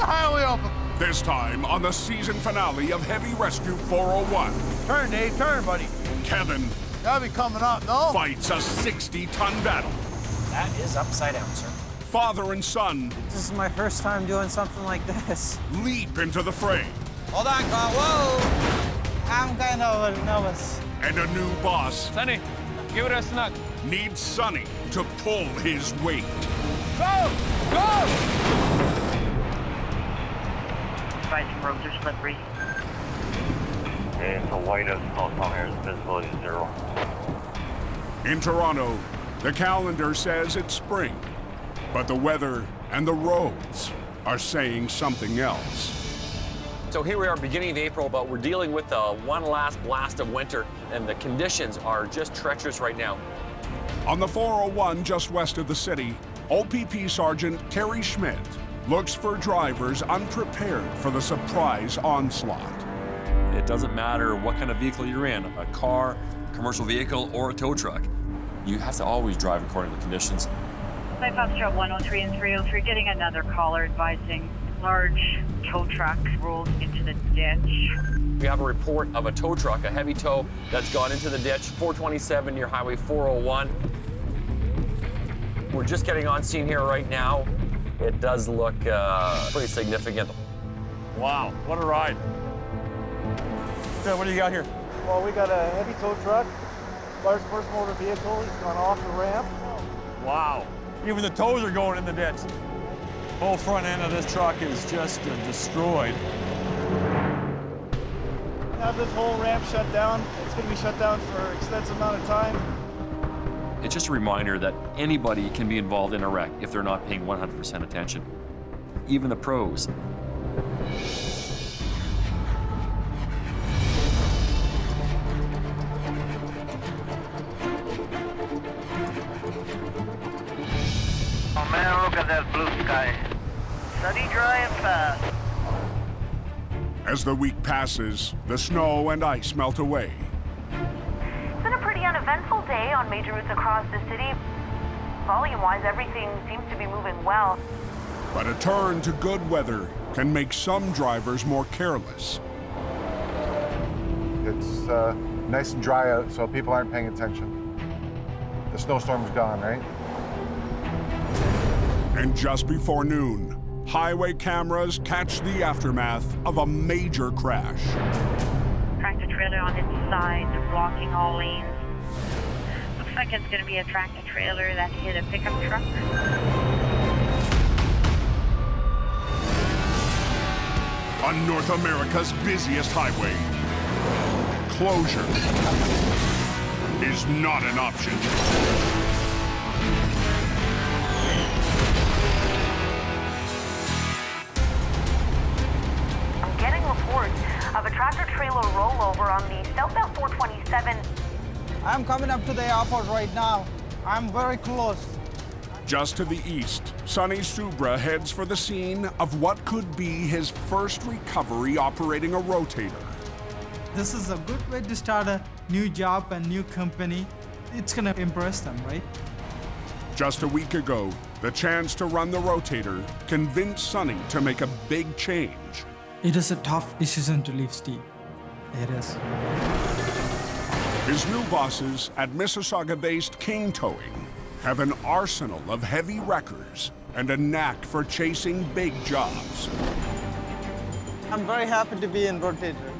highway open. This time on the season finale of Heavy Rescue 401. Turn, Dave, turn, buddy. Kevin Gotta be coming up, no? fights a 60-ton battle. That is upside down, sir. Father and son This is my first time doing something like this. leap into the fray. Hold on, Colin. Whoa! I'm kind of nervous. And a new boss Sonny, give it a snug. needs Sonny to pull his weight. Go! Go! Advising roads are slippery. Okay, it's the whitest snowstorm here is visibility 0. In Toronto, the calendar says it's spring, but the weather and the roads are saying something else. So here we are, beginning of April, but we're dealing with one last blast of winter, and the conditions are just treacherous right now. On the 401 just west of the city, OPP Sergeant Terry Schmidt looks for drivers unprepared for the surprise onslaught. It doesn't matter what kind of vehicle you're in, a car, commercial vehicle, or a tow truck. You have to always drive according to the conditions. Life Officer 103 and 303 getting another caller advising large tow truck rolled into the ditch. We have a report of a tow truck, a heavy tow, that's gone into the ditch, 427 near Highway 401. We're just getting on scene here right now. It does look pretty significant. Wow, what a ride. What do you got here? Well, we got a heavy tow truck, large commercial motor vehicle. He's gone off the ramp. Wow. Even the toes are going in the ditch. Whole front end of this truck is just destroyed. Have this whole ramp shut down. It's gonna be shut down for an extensive amount of time. It's just a reminder that anybody can be involved in a wreck if they're not paying 100% attention. Even the pros. Oh man, look at that blue sky. Sunny, dry, and fast. As the week passes, the snow and ice melt away. It's been a pretty uneventful day on major routes across the city. Volume-wise, everything seems to be moving well. But a turn to good weather can make some drivers more careless. It's nice and dry out, so people aren't paying attention. The snowstorm's gone, right? And just before noon, highway cameras catch the aftermath of a major crash. Tractor trailer on its side, blocking all lanes. Looks like it's going to be a tractor trailer that hit a pickup truck. On North America's busiest highway, closure is not an option. I'm getting reports of a tractor-trailer rollover on the southbound 427. I'm coming up to the airport right now. I'm very close. Just to the east, Sonny Subra heads for the scene of what could be his first recovery operating a rotator. This is a good way to start a new job and new company. It's gonna impress them, right? Just a week ago, the chance to run the rotator convinced Sonny to make a big change. It is a tough decision to leave Steve. It is. His new bosses at Mississauga-based King Towing have an arsenal of heavy wreckers and a knack for chasing big jobs. I'm very happy to be in Rotator.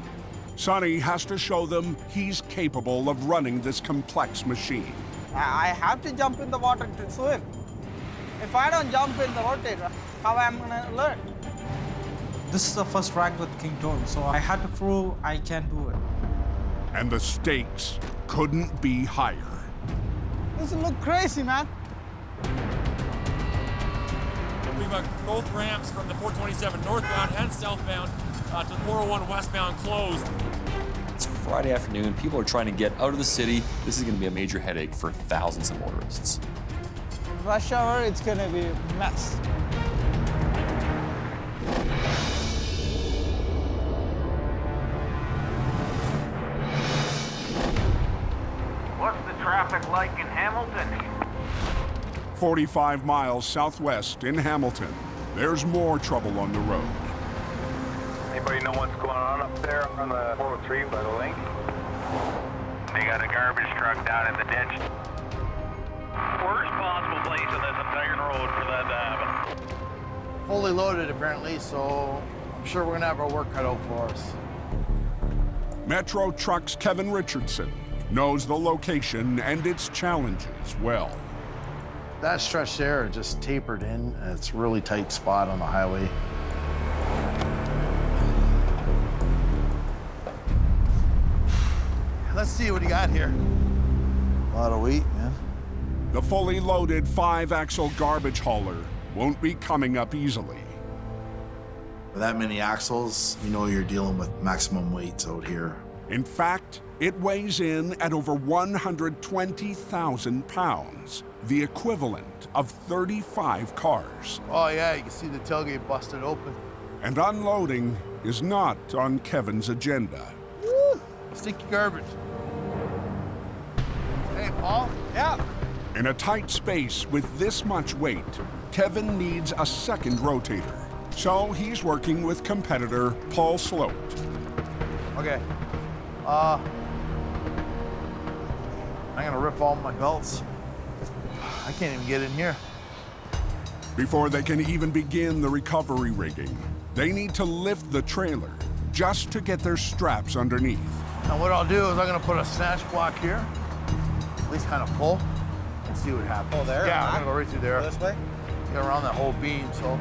Sonny has to show them he's capable of running this complex machine. I have to jump in the water to swim. If I don't jump in the Rotator, how am I gonna learn? This is the first rack with King Towing, so I had to prove I can do it. And the stakes couldn't be higher. This will look crazy, man. We've got both ramps from the 427 northbound and southbound to the 401 westbound closed. It's Friday afternoon. People are trying to get out of the city. This is going to be a major headache for thousands of motorists. Rush hour, it's gonna be a mess. What's the traffic like in Hamilton? 45 miles southwest in Hamilton, There's more trouble on the road. Anybody know what's going on up there on the 403 by the lake? They got a garbage truck down in the ditch. Worst possible place on this entire road for that to happen. Fully loaded apparently, so I'm sure we're gonna have our work cut out for us. Metro Truck's Kevin Richardson knows the location and its challenges well. That stretch there just tapered in. It's a really tight spot on the highway. Let's see what you got here. A lot of weight, man. The fully loaded 5-axle garbage hauler won't be coming up easily. With that many axles, you know you're dealing with maximum weights out here. In fact, it weighs in at over 120,000 pounds, the equivalent of 35 cars. Oh yeah, you can see the tailgate busted open. And unloading is not on Kevin's agenda. Woo! Stinky garbage. Hey, Paul? Yeah. In a tight space with this much weight, Kevin needs a second rotator. So he's working with competitor Paul Sloat. Okay. I'm gonna rip all my belts. I can't even get in here. Before they can even begin the recovery rigging, they need to lift the trailer just to get their straps underneath. And what I'll do is I'm gonna put a snatch block here, at least kind of pull, and see what happens. Oh, there? Yeah, I'm gonna go right through there. This way? Get around that whole beam, so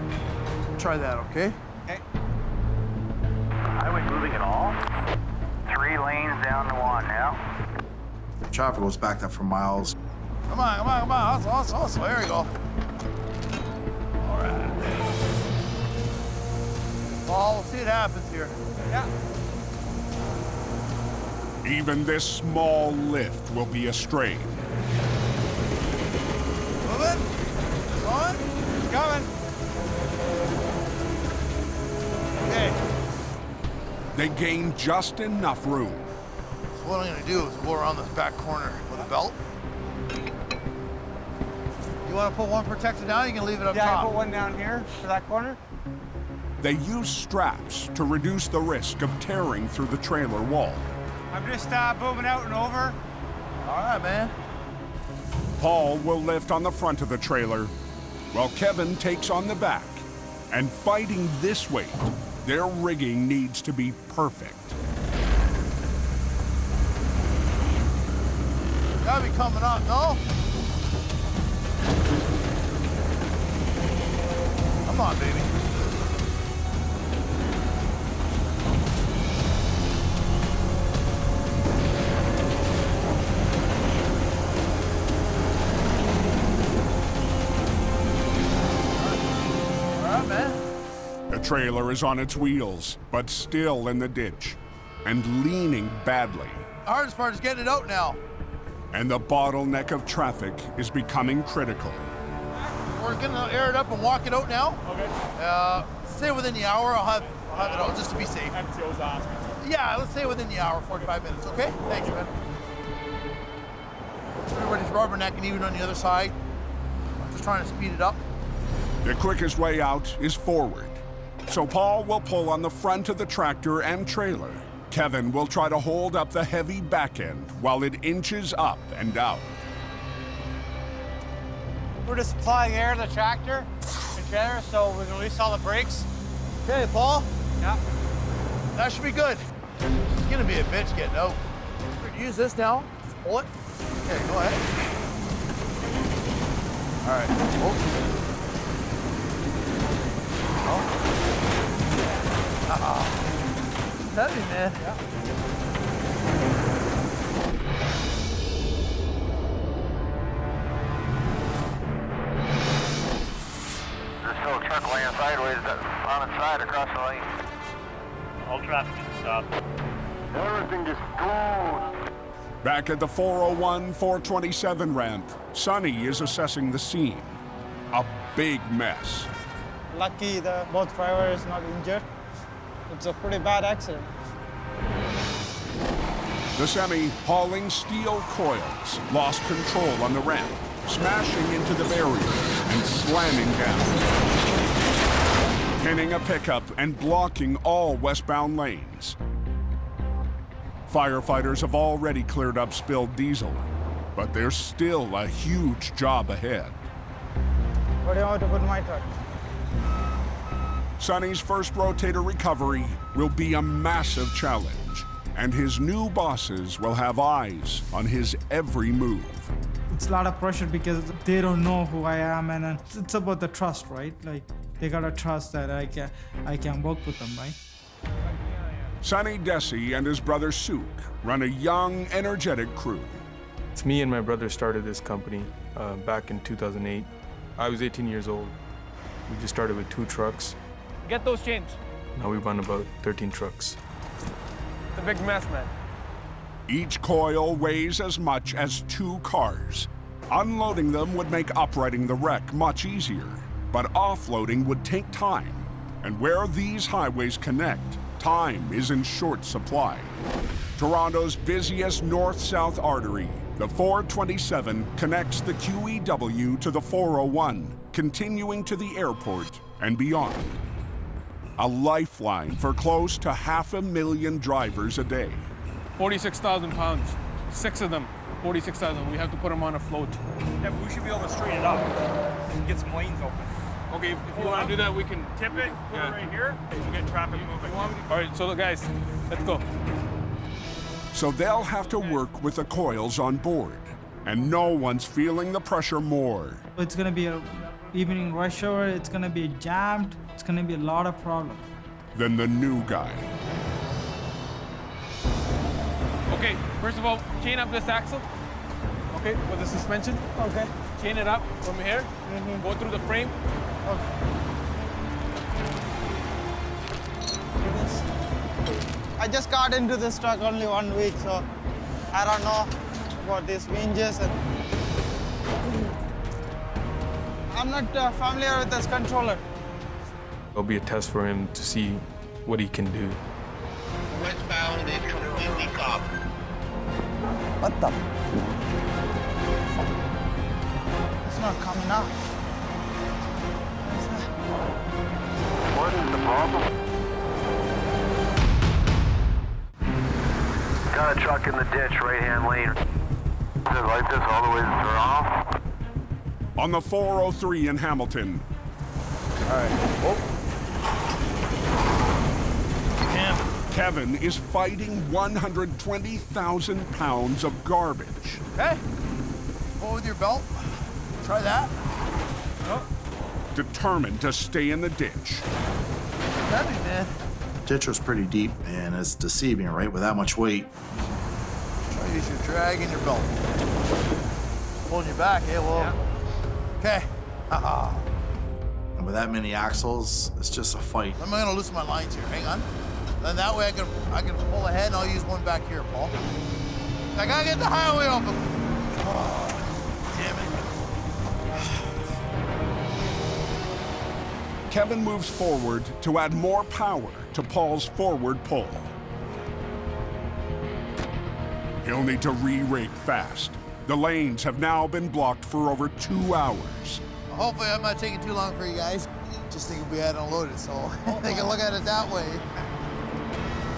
try that, okay? Okay. Highway moving at all? 3 lanes down to 1 now. The traffic was backed up for miles. Come on, come on, come on. Hustle. There we go. All right. Paul, we'll see what happens here. Yeah. Even this small lift will be a strain. Moving. Going. Coming. Okay. They gain just enough room. So what I'm gonna do is go around this back corner with a belt. You wanna put one protector down, you can leave it up top. Yeah, I put one down here for that corner. They use straps to reduce the risk of tearing through the trailer wall. I'm just booming out and over. All right, man. Paul will lift on the front of the trailer, while Kevin takes on the back. And fighting this weight, their rigging needs to be perfect. Gotta be coming up, no? Come on, baby. The trailer is on its wheels, but still in the ditch, and leaning badly. The hardest part is getting it out now. And the bottleneck of traffic is becoming critical. We're gonna air it up and walk it out now. Okay. Say within the hour, I'll have it out just to be safe. MTO's asking. Yeah, let's say within the hour, 45 minutes, okay? Thanks, man. Everybody's rubbernecking even on the other side. I'm just trying to speed it up. The quickest way out is forward. So Paul will pull on the front of the tractor and trailer. Kevin will try to hold up the heavy back end while it inches up and out. We're just supplying air to the tractor and trailer so we can release all the brakes. Okay, Paul? Yeah. That should be good. It's gonna be a bitch getting out. We're gonna use this now. Just pull it. Okay, go ahead. All right. Oh. Heavy, man. Yeah. There's still a truck laying sideways on its side across the lane. All traffic should stop. Everything is smooth. Back at the 401-427 ramp, Sonny is assessing the scene. A big mess. Lucky the both driver is not injured. It's a pretty bad accident. The semi hauling steel coils lost control on the ramp, smashing into the barrier and slamming down. pinning a pickup and blocking all westbound lanes. Firefighters have already cleared up spilled diesel, but there's still a huge job ahead. What do you want to put in my truck? Sonny's first rotator recovery will be a massive challenge, and his new bosses will have eyes on his every move. It's a lot of pressure because they don't know who I am, and it's about the trust, right? Like, they gotta trust that I can work with them, right? Sonny Desi and his brother Suk run a young, energetic crew. It's me and my brother started this company back in 2008. I was 18 years old. We just started with 2 trucks. Get those chains. Now we run about 13 trucks. It's a big mess, man. Each coil weighs as much as 2 cars. Unloading them would make uprighting the wreck much easier, but offloading would take time. And where these highways connect, time is in short supply. Toronto's busiest north-south artery, the 427 connects the QEW to the 401, continuing to the airport and beyond. A lifeline for close to 500,000 drivers a day. 46,000 pounds. 6 of them. 46,000. We have to put them on a float. Yeah, but we should be able to straighten it up and get some lanes open. Okay, if you want to do that, we can tip it, put it right here, and get traffic moving. All right, so look, guys, let's go. So they'll have to work with the coils on board, and no one's feeling the pressure more. It's gonna be a evening rush hour, it's gonna be jammed, it's gonna be a lot of problems. Than the new guy. Okay, first of all, chain up this axle. Okay, with the suspension. Okay. Chain it up from here. Go through the frame. Okay. I just got into this truck only 1 week, so I don't know about these hinges. And I'm not familiar with this controller. It'll be a test for him to see what he can do. Westbound is completely caught. What the? It's not coming out. What is the problem? Got a truck in the ditch, right-hand lane. Is it like this all the way to Toronto? On the 403 in Hamilton. All right. Oh. Kevin is fighting 120,000 pounds of garbage. Okay. Pull with your belt. Try that. Oh. Determined to stay in the ditch. Heavy, man. Ditch was pretty deep, and it's deceiving, right? With that much weight. Try to use your drag and your belt. Pulling your back, yeah, well. Okay. Haha. And with that many axles, it's just a fight. I'm gonna loosen my lines here. Hang on. Then that way I can pull ahead and I'll use one back here, Paul. I gotta get the highway open. Oh, damn it. Kevin moves forward to add more power to Paul's forward pull. He'll need to re-rig fast. The lanes have now been blocked for over 2 hours. Well, hopefully I'm not taking too long for you guys. Just think we had unloaded, so they can look at it that way.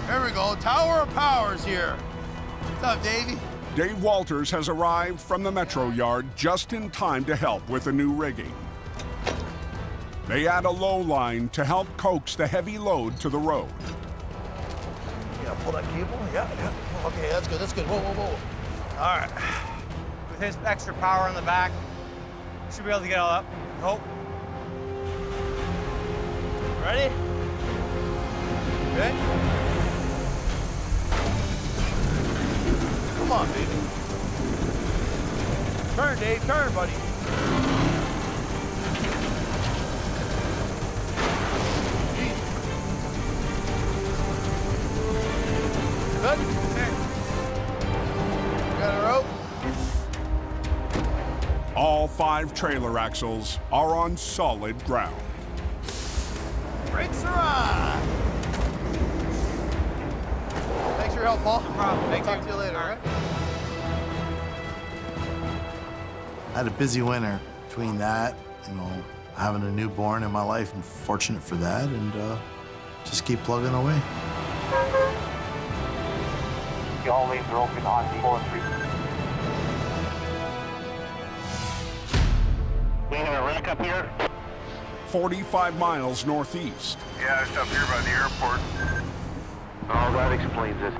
There we go, Tower of Power's here. What's up, Davey? Dave Walters has arrived from the Metro Yard just in time to help with the new rigging. They add a low line to help coax the heavy load to the road. Yeah, pull that cable. Yeah. Okay, that's good. Whoa, whoa, whoa. All right. With his extra power on the back, we should be able to get all up. Hope. Ready? Okay. Come on, baby. Turn, Dave. Turn, buddy. Good? Got a rope? All 5 trailer axles are on solid ground. Brakes are on. Thanks for your help, Paul. No problem. Talk to you later, all right? I had a busy winter between that, having a newborn in my life, and fortunate for that, and just keep plugging away. All lanes are open on the 403. We have a wreck up here. 45 miles northeast. Yeah, it's up here by the airport. Oh, that explains it.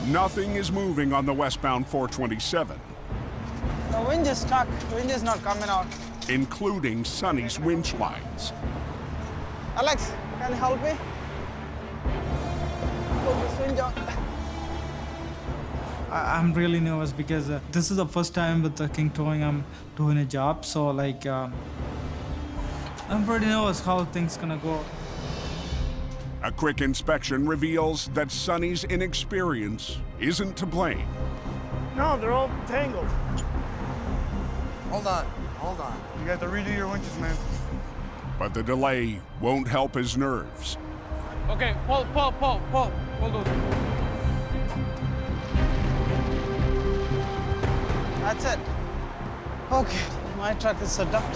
Nothing is moving on the westbound 427, The wind is stuck. Wind is not coming out. including Sonny's winch lines. Alex, can you help me? Put this winch on. I'm really nervous because this is the first time with the King Towing I'm doing a job. So like, I'm pretty nervous how things gonna go. A quick inspection reveals that Sonny's inexperience isn't to blame. No, they're all tangled. Hold on. You got to redo your winches, man. But the delay won't help his nerves. Okay, pull. Hold on. That's it. Okay, my truck is set up.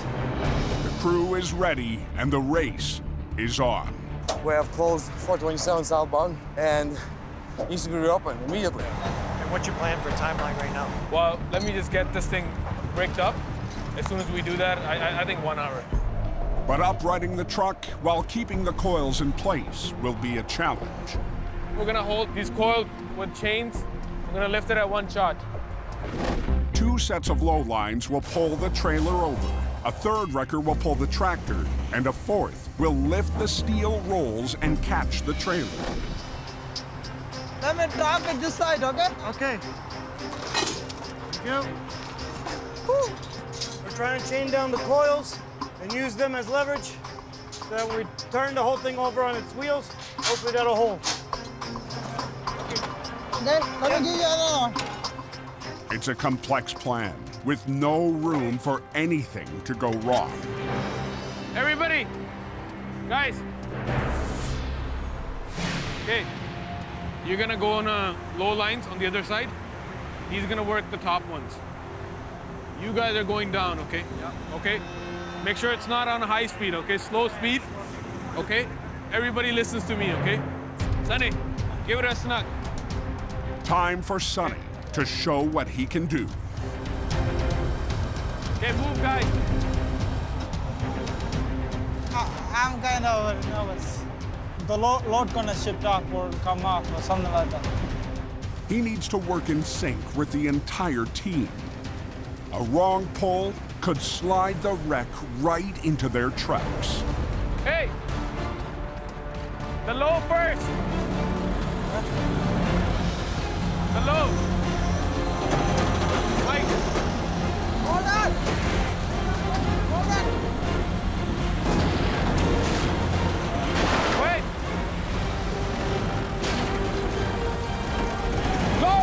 The crew is ready and the race is on. We have closed 427 southbound and it needs to be reopened immediately. And what's your plan for timeline right now? Well, let me just get this thing bricked up. As soon as we do that, I think 1 hour. But uprighting the truck while keeping the coils in place will be a challenge. We're gonna hold these coils with chains. We're gonna lift it at one shot. 2 sets of low lines will pull the trailer over. A third wrecker will pull the tractor, and a fourth will lift the steel rolls and catch the trailer. Let me talk at this side, okay? Okay. Go. We're trying to chain down the coils and use them as leverage so that we turn the whole thing over on its wheels. Hopefully that'll hold. Then, let me give you another one. It's a complex plan with no room for anything to go wrong. Everybody, guys. Okay, you're gonna go on low lines on the other side. He's gonna work the top ones. You guys are going down, okay? Yeah. Okay. Make sure it's not on high speed, okay? Slow speed, okay? Everybody listens to me, okay? Sonny, give it a snug. Time for Sonny to show what he can do. Okay, move, guys. I'm kind of nervous. The load gonna shift off or come off or something like that. He needs to work in sync with the entire team. A wrong pull could slide the wreck right into their tracks. Hey! The low first! The low! Mike! Hold on! Hold on! Wait! Go!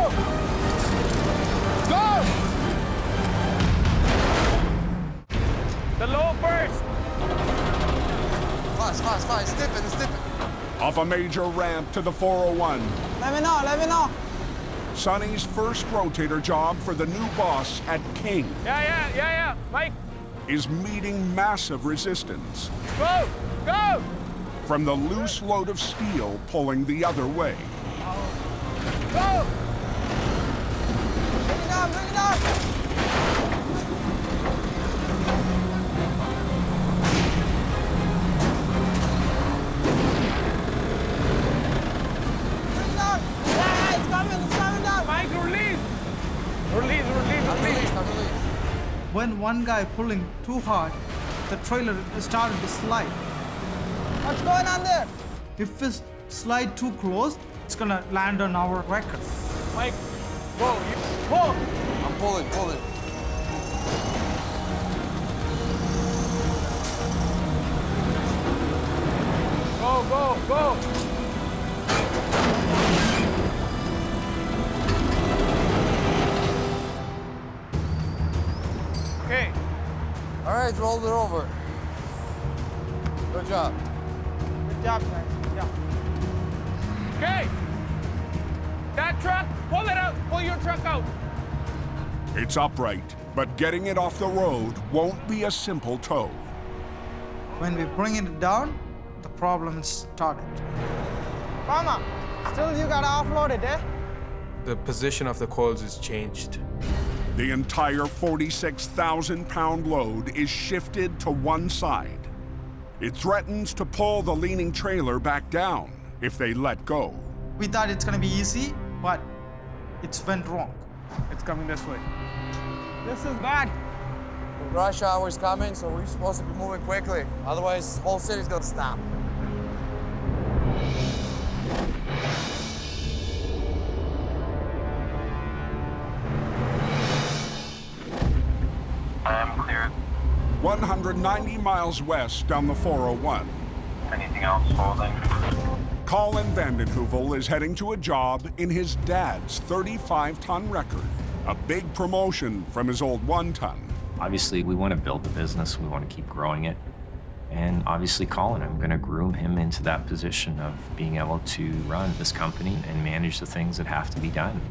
Go! The low first! Fast, stiffen. Off a major ramp to the 401. Let me know. Sonny's first rotator job for the new boss at King Yeah. Mike, is meeting massive resistance go! from the loose load of steel pulling the other way. Go! Bring it down. Yeah, it's coming down. Mike, release! Release. When one guy pulling too hard, the trailer started to slide. What's going on there? If we slide too close, it's gonna land on our wrecker. Mike, go! Pull! I'm pulling. Go! Okay. All right, rolled it over. Good job. Good job, man. Yeah. Okay. That truck, pull it out. Pull your truck out. It's upright, but getting it off the road won't be a simple tow. When we bring it down, the problem started. Mama, still you gotta offload it, eh? The position of the coils is changed. The entire 46,000-pound load is shifted to one side. It threatens to pull the leaning trailer back down if they let go. We thought it's gonna be easy, but it's went wrong. It's coming this way. This is bad. Rush hour's coming, so we're supposed to be moving quickly. Otherwise, the whole city's gonna stop. I'm cleared. 190 miles west down the 401. Anything else holding? Colin Vandenheuvel is heading to a job in his dad's 35-ton record, a big promotion from his old 1-ton. Obviously, we want to build the business, we want to keep growing it. And obviously, Colin, I'm going to groom him into that position of being able to run this company and manage the things that have to be done.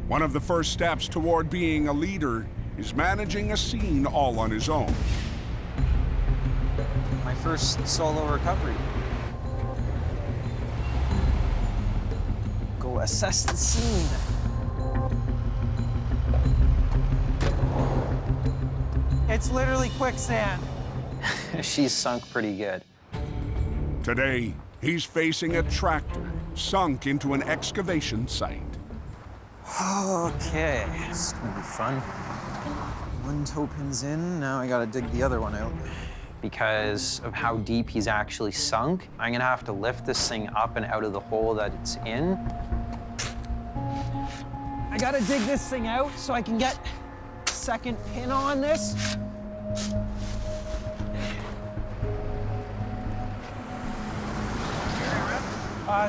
One of the first steps toward being a leader is managing a scene all on his own. My first solo recovery. Go assess the scene. It's literally quicksand. She's sunk pretty good. Today, he's facing a tractor sunk into an excavation site. Okay, this is gonna be fun. One toe pin's in, now I gotta dig the other one out. Because of how deep he's actually sunk, I'm gonna have to lift this thing up and out of the hole that it's in. I gotta dig this thing out so I can get a second pin on this.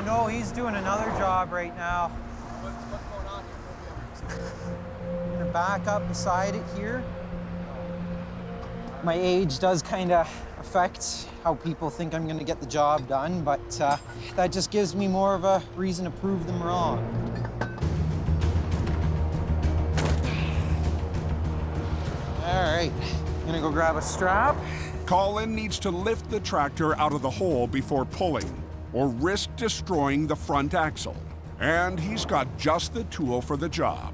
No, he's doing another job right now. What's going on here? I'm gonna back up beside it here. My age does kind of affect how people think I'm gonna get the job done, but that just gives me more of a reason to prove them wrong. All right, I'm gonna go grab a strap. Colin needs to lift the tractor out of the hole before pulling, or risk destroying the front axle. And he's got just the tool for the job.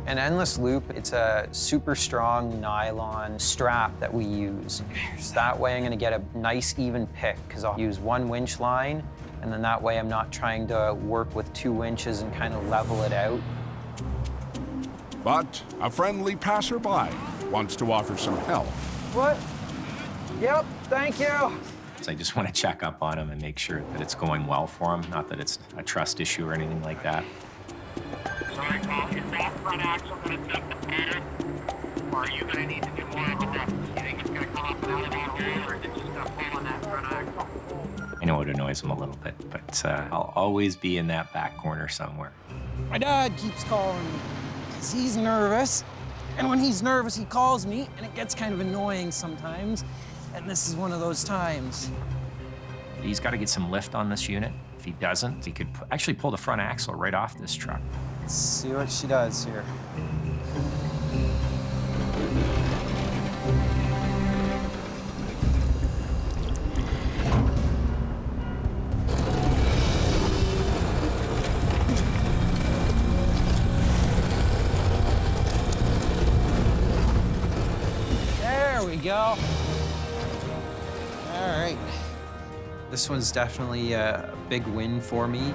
An endless loop, it's a super strong nylon strap that we use. That way I'm gonna get a nice even pick, because I'll use one winch line, and then that way I'm not trying to work with 2 winches and kind of level it out. But a friendly passerby wants to offer some help. What? Yep, thank you. So I just want to check up on him and make sure that it's going well for him, not that it's a trust issue or anything like that. Sorry, Paul, is that front axle going to take the pad? Or are you going to need to do more of a lift? You think it's going to come up and out of that hole, or is it just going to pull on that front axle? I know it annoys him a little bit, but I'll always be in that back corner somewhere. My dad keeps calling me because he's nervous. And when he's nervous, he calls me, and it gets kind of annoying sometimes. And this is one of those times. He's got to get some lift on this unit. If he doesn't, he could actually pull the front axle right off this truck. Let's see what she does here. There we go. All right. This one's definitely a big win for me.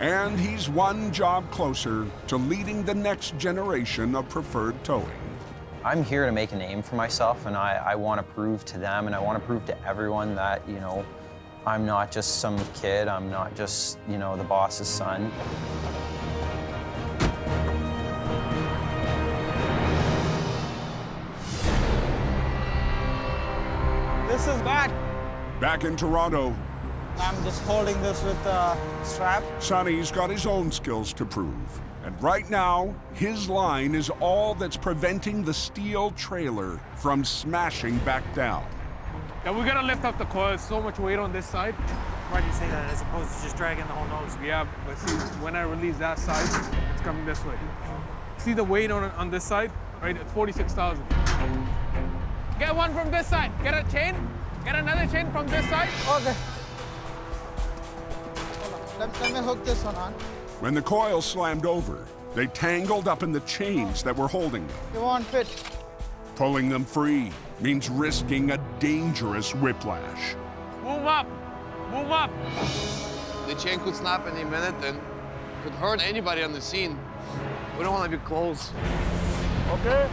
And he's one job closer to leading the next generation of preferred towing. I'm here to make a name for myself, and I want to prove to them, and I want to prove to everyone that, you know, I'm not just some kid, I'm not just, you know, the boss's son. This is bad. Back in Toronto, I'm just holding this with a strap. Sonny's got his own skills to prove. And right now, his line is all that's preventing the steel trailer from smashing back down. Yeah, we gotta lift up the coils. So much weight on this side. Why do you say that as opposed to just dragging the whole nose? Yeah, but see, when I release that side, it's coming this way. See the weight on this side? Right at 46,000. Get one from this side. Get a chain. Get another chain from this side. Okay. Let me hook this one on. When the coil slammed over, they tangled up in the chains that were holding them. It won't fit. Pulling them free means risking a dangerous whiplash. Move up. Move up. The chain could snap any minute and could hurt anybody on the scene. We don't want to be close. Okay.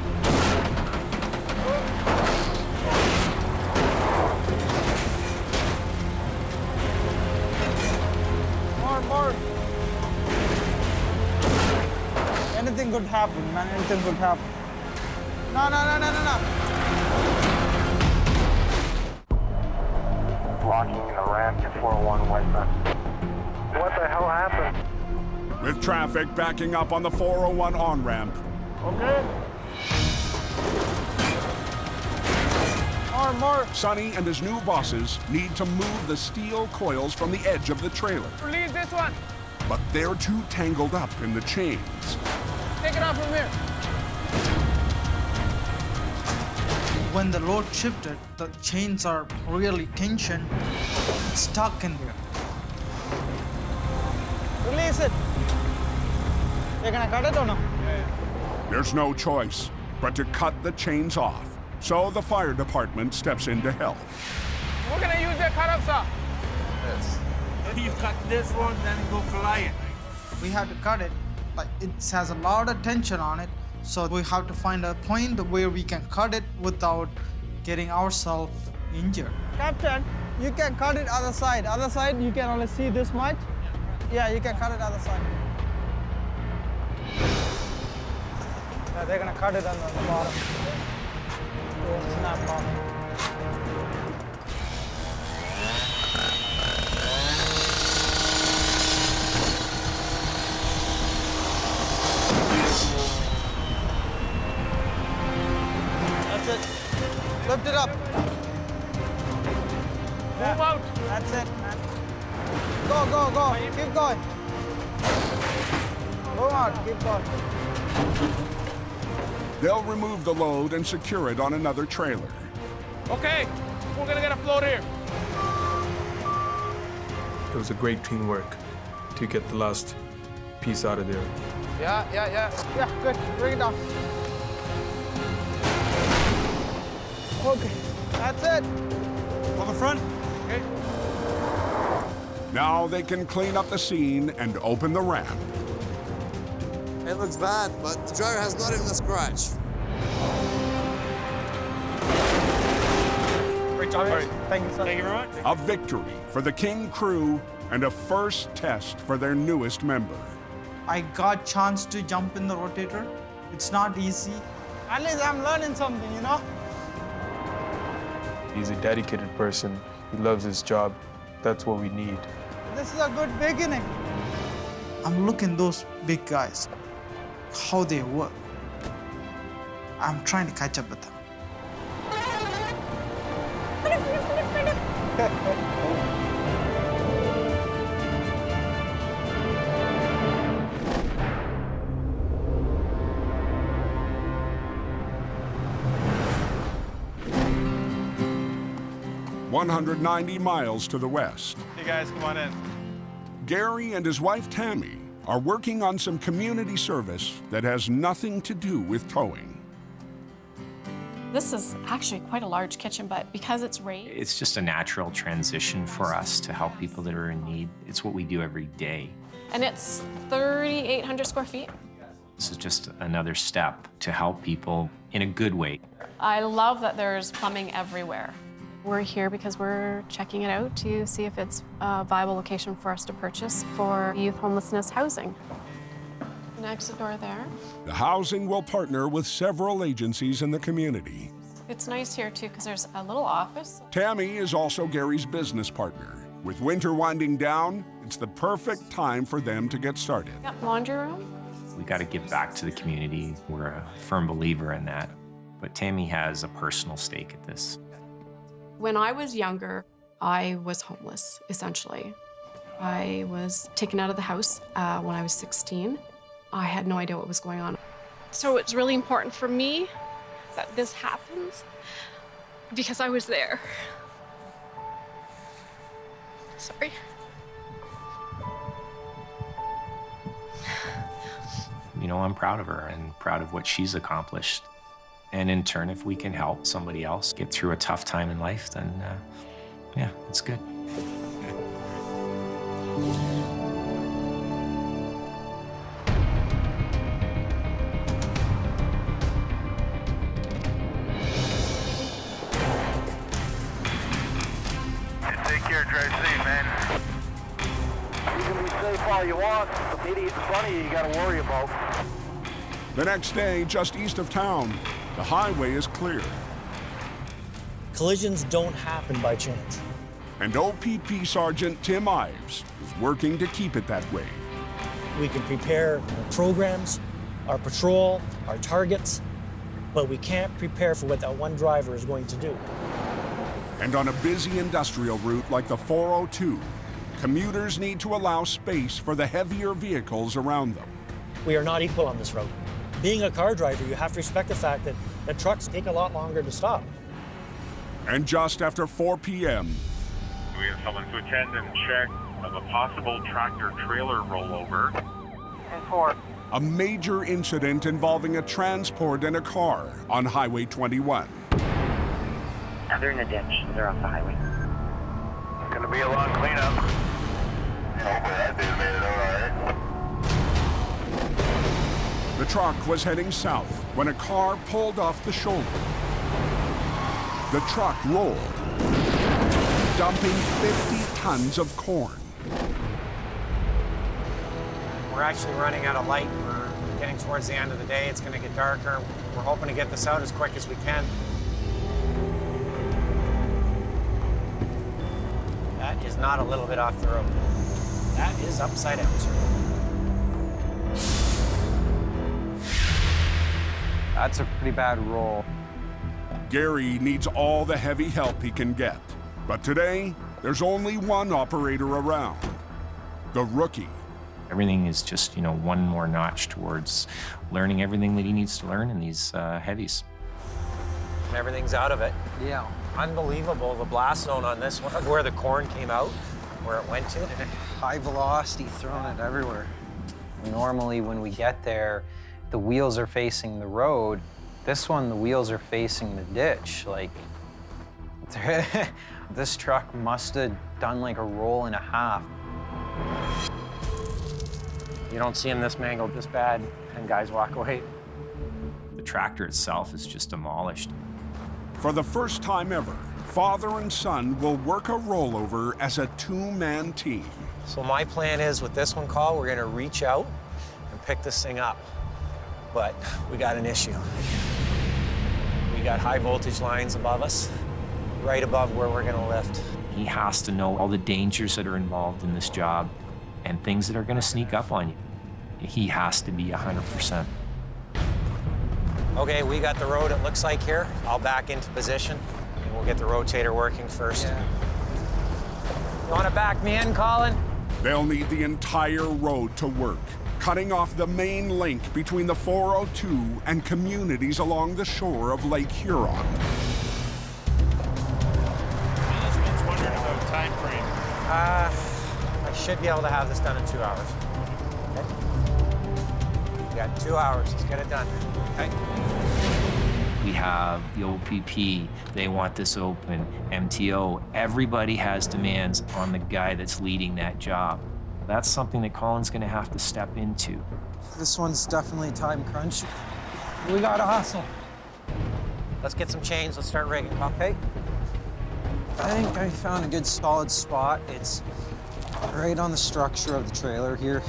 More. Anything could happen, man. Anything could happen. No. Blocking the ramp to 401 westbound. What the hell happened? With traffic backing up on the 401 on-ramp. Okay. More. Sonny and his new bosses need to move the steel coils from the edge of the trailer. Release this one. But they're too tangled up in the chains. Take it off from here. When the load shifted, the chains are really tensioned, stuck in there. Release it. You're gonna cut it or no? There's no choice but to cut the chains off. So the fire department steps in to help. We're gonna use the cut-off saw. Yes. You cut this one, then go fly it. We have to cut it, like it has a lot of tension on it, so we have to find a point where we can cut it without getting ourselves injured. Captain, you can cut it other side. Other side, you can only see this much. Yeah, you can cut it other side. Yeah, they're gonna cut it on the bottom. It's not bottom. That's it. Lift it up. Move out. That's it, man. Go. Keep going. Go on, keep going. They'll remove the load and secure it on another trailer. Okay, we're gonna get a float here. It was a great teamwork to get the last piece out of there. Yeah. Yeah, good. Bring it down. Okay, that's it. On the front. Okay. Now they can clean up the scene and open the ramp. It looks bad, but the driver has not even a scratch. Great job, guys. Thank you, sir. Thank you very much. A victory for the King crew and a first test for their newest member. I got chance to jump in the rotator. It's not easy. At least I'm learning something, you know? He's a dedicated person. He loves his job. That's what we need. This is a good beginning. I'm looking those big guys, how they work. I'm trying to catch up with them. "190 miles to the west, Hey guys, come on in. Gary and his wife Tammy are working on some community service that has nothing to do with towing. This is actually quite a large kitchen, but because it's raised. It's just a natural transition for us to help people that are in need. It's what we do every day. And it's 3,800 square feet. This is just another step to help people in a good way. I love that there's plumbing everywhere. We're here because we're checking it out to see if it's a viable location for us to purchase for youth homelessness housing. An exit door there. The housing will partner with several agencies in the community. It's nice here too because there's a little office. Tammy is also Gary's business partner. With winter winding down, it's the perfect time for them to get started. Got laundry room. We got to give back to the community. We're a firm believer in that. But Tammy has a personal stake at this. When I was younger, I was homeless, essentially. I was taken out of the house when I was 16. I had no idea what was going on. So it's really important for me that this happens because I was there. Sorry. You know, I'm proud of her and proud of what she's accomplished. And in turn, if we can help somebody else get through a tough time in life, then yeah, it's good. Take care, drive safe, man. You can be safe all you want. The idiot in front of you gotta worry about. The next day, just east of town, the highway is clear. Collisions don't happen by chance. And OPP Sergeant Tim Ives is working to keep it that way. We can prepare our programs, our patrol, our targets, but we can't prepare for what that one driver is going to do. And on a busy industrial route like the 402, commuters need to allow space for the heavier vehicles around them. We are not equal on this road. Being a car driver, you have to respect the fact that trucks take a lot longer to stop. And just after 4 p.m., we have someone to attend and check of a possible tractor-trailer rollover. 10-4. a major incident involving a transport and a car on Highway 21. Now they're in the ditch. They're off the highway. Gonna be a long cleanup. Hopefully that dude made it all right. The truck was heading south when a car pulled off the shoulder. The truck rolled, dumping 50 tons of corn. We're actually running out of light. We're getting towards the end of the day. It's going to get darker. We're hoping to get this out as quick as we can. That is not a little bit off the road. That is upside down, sir. That's a pretty bad roll. Gary needs all the heavy help he can get. But today, there's only one operator around, the rookie. Everything is just, one more notch towards learning everything that he needs to learn in these heavies. And everything's out of it. Yeah. Unbelievable, the blast zone on this one, where the corn came out, where it went to. High velocity, throwing it everywhere. Normally when we get there, the wheels are facing the road. This one, the wheels are facing the ditch. Like, this truck must have done like a roll and a half. You don't see him this mangled this bad, and guys walk away. The tractor itself is just demolished. For the first time ever, father and son will work a rollover as a two-man team. So my plan is, with this one call, we're gonna reach out and pick this thing up. But we got an issue. We got high voltage lines above us, right above where we're gonna lift. He has to know all the dangers that are involved in this job and things that are gonna sneak up on you. He has to be 100%. Okay, we got the road, it looks like here. I'll back into position, and we'll get the rotator working first. Yeah. You wanna back me in, Colin? They'll need the entire road to work, cutting off the main link between the 402 and communities along the shore of Lake Huron. Management's wondering about time frame. I should be able to have this done in 2 hours. Okay? We got 2 hours, let's get it done, okay? We have the OPP, they want this open, MTO, everybody has demands on the guy that's leading that job. That's something that Colin's gonna have to step into. This one's definitely time crunch. We gotta hustle. Let's get some chains, let's start rigging, okay? I think I found a good solid spot. It's right on the structure of the trailer here.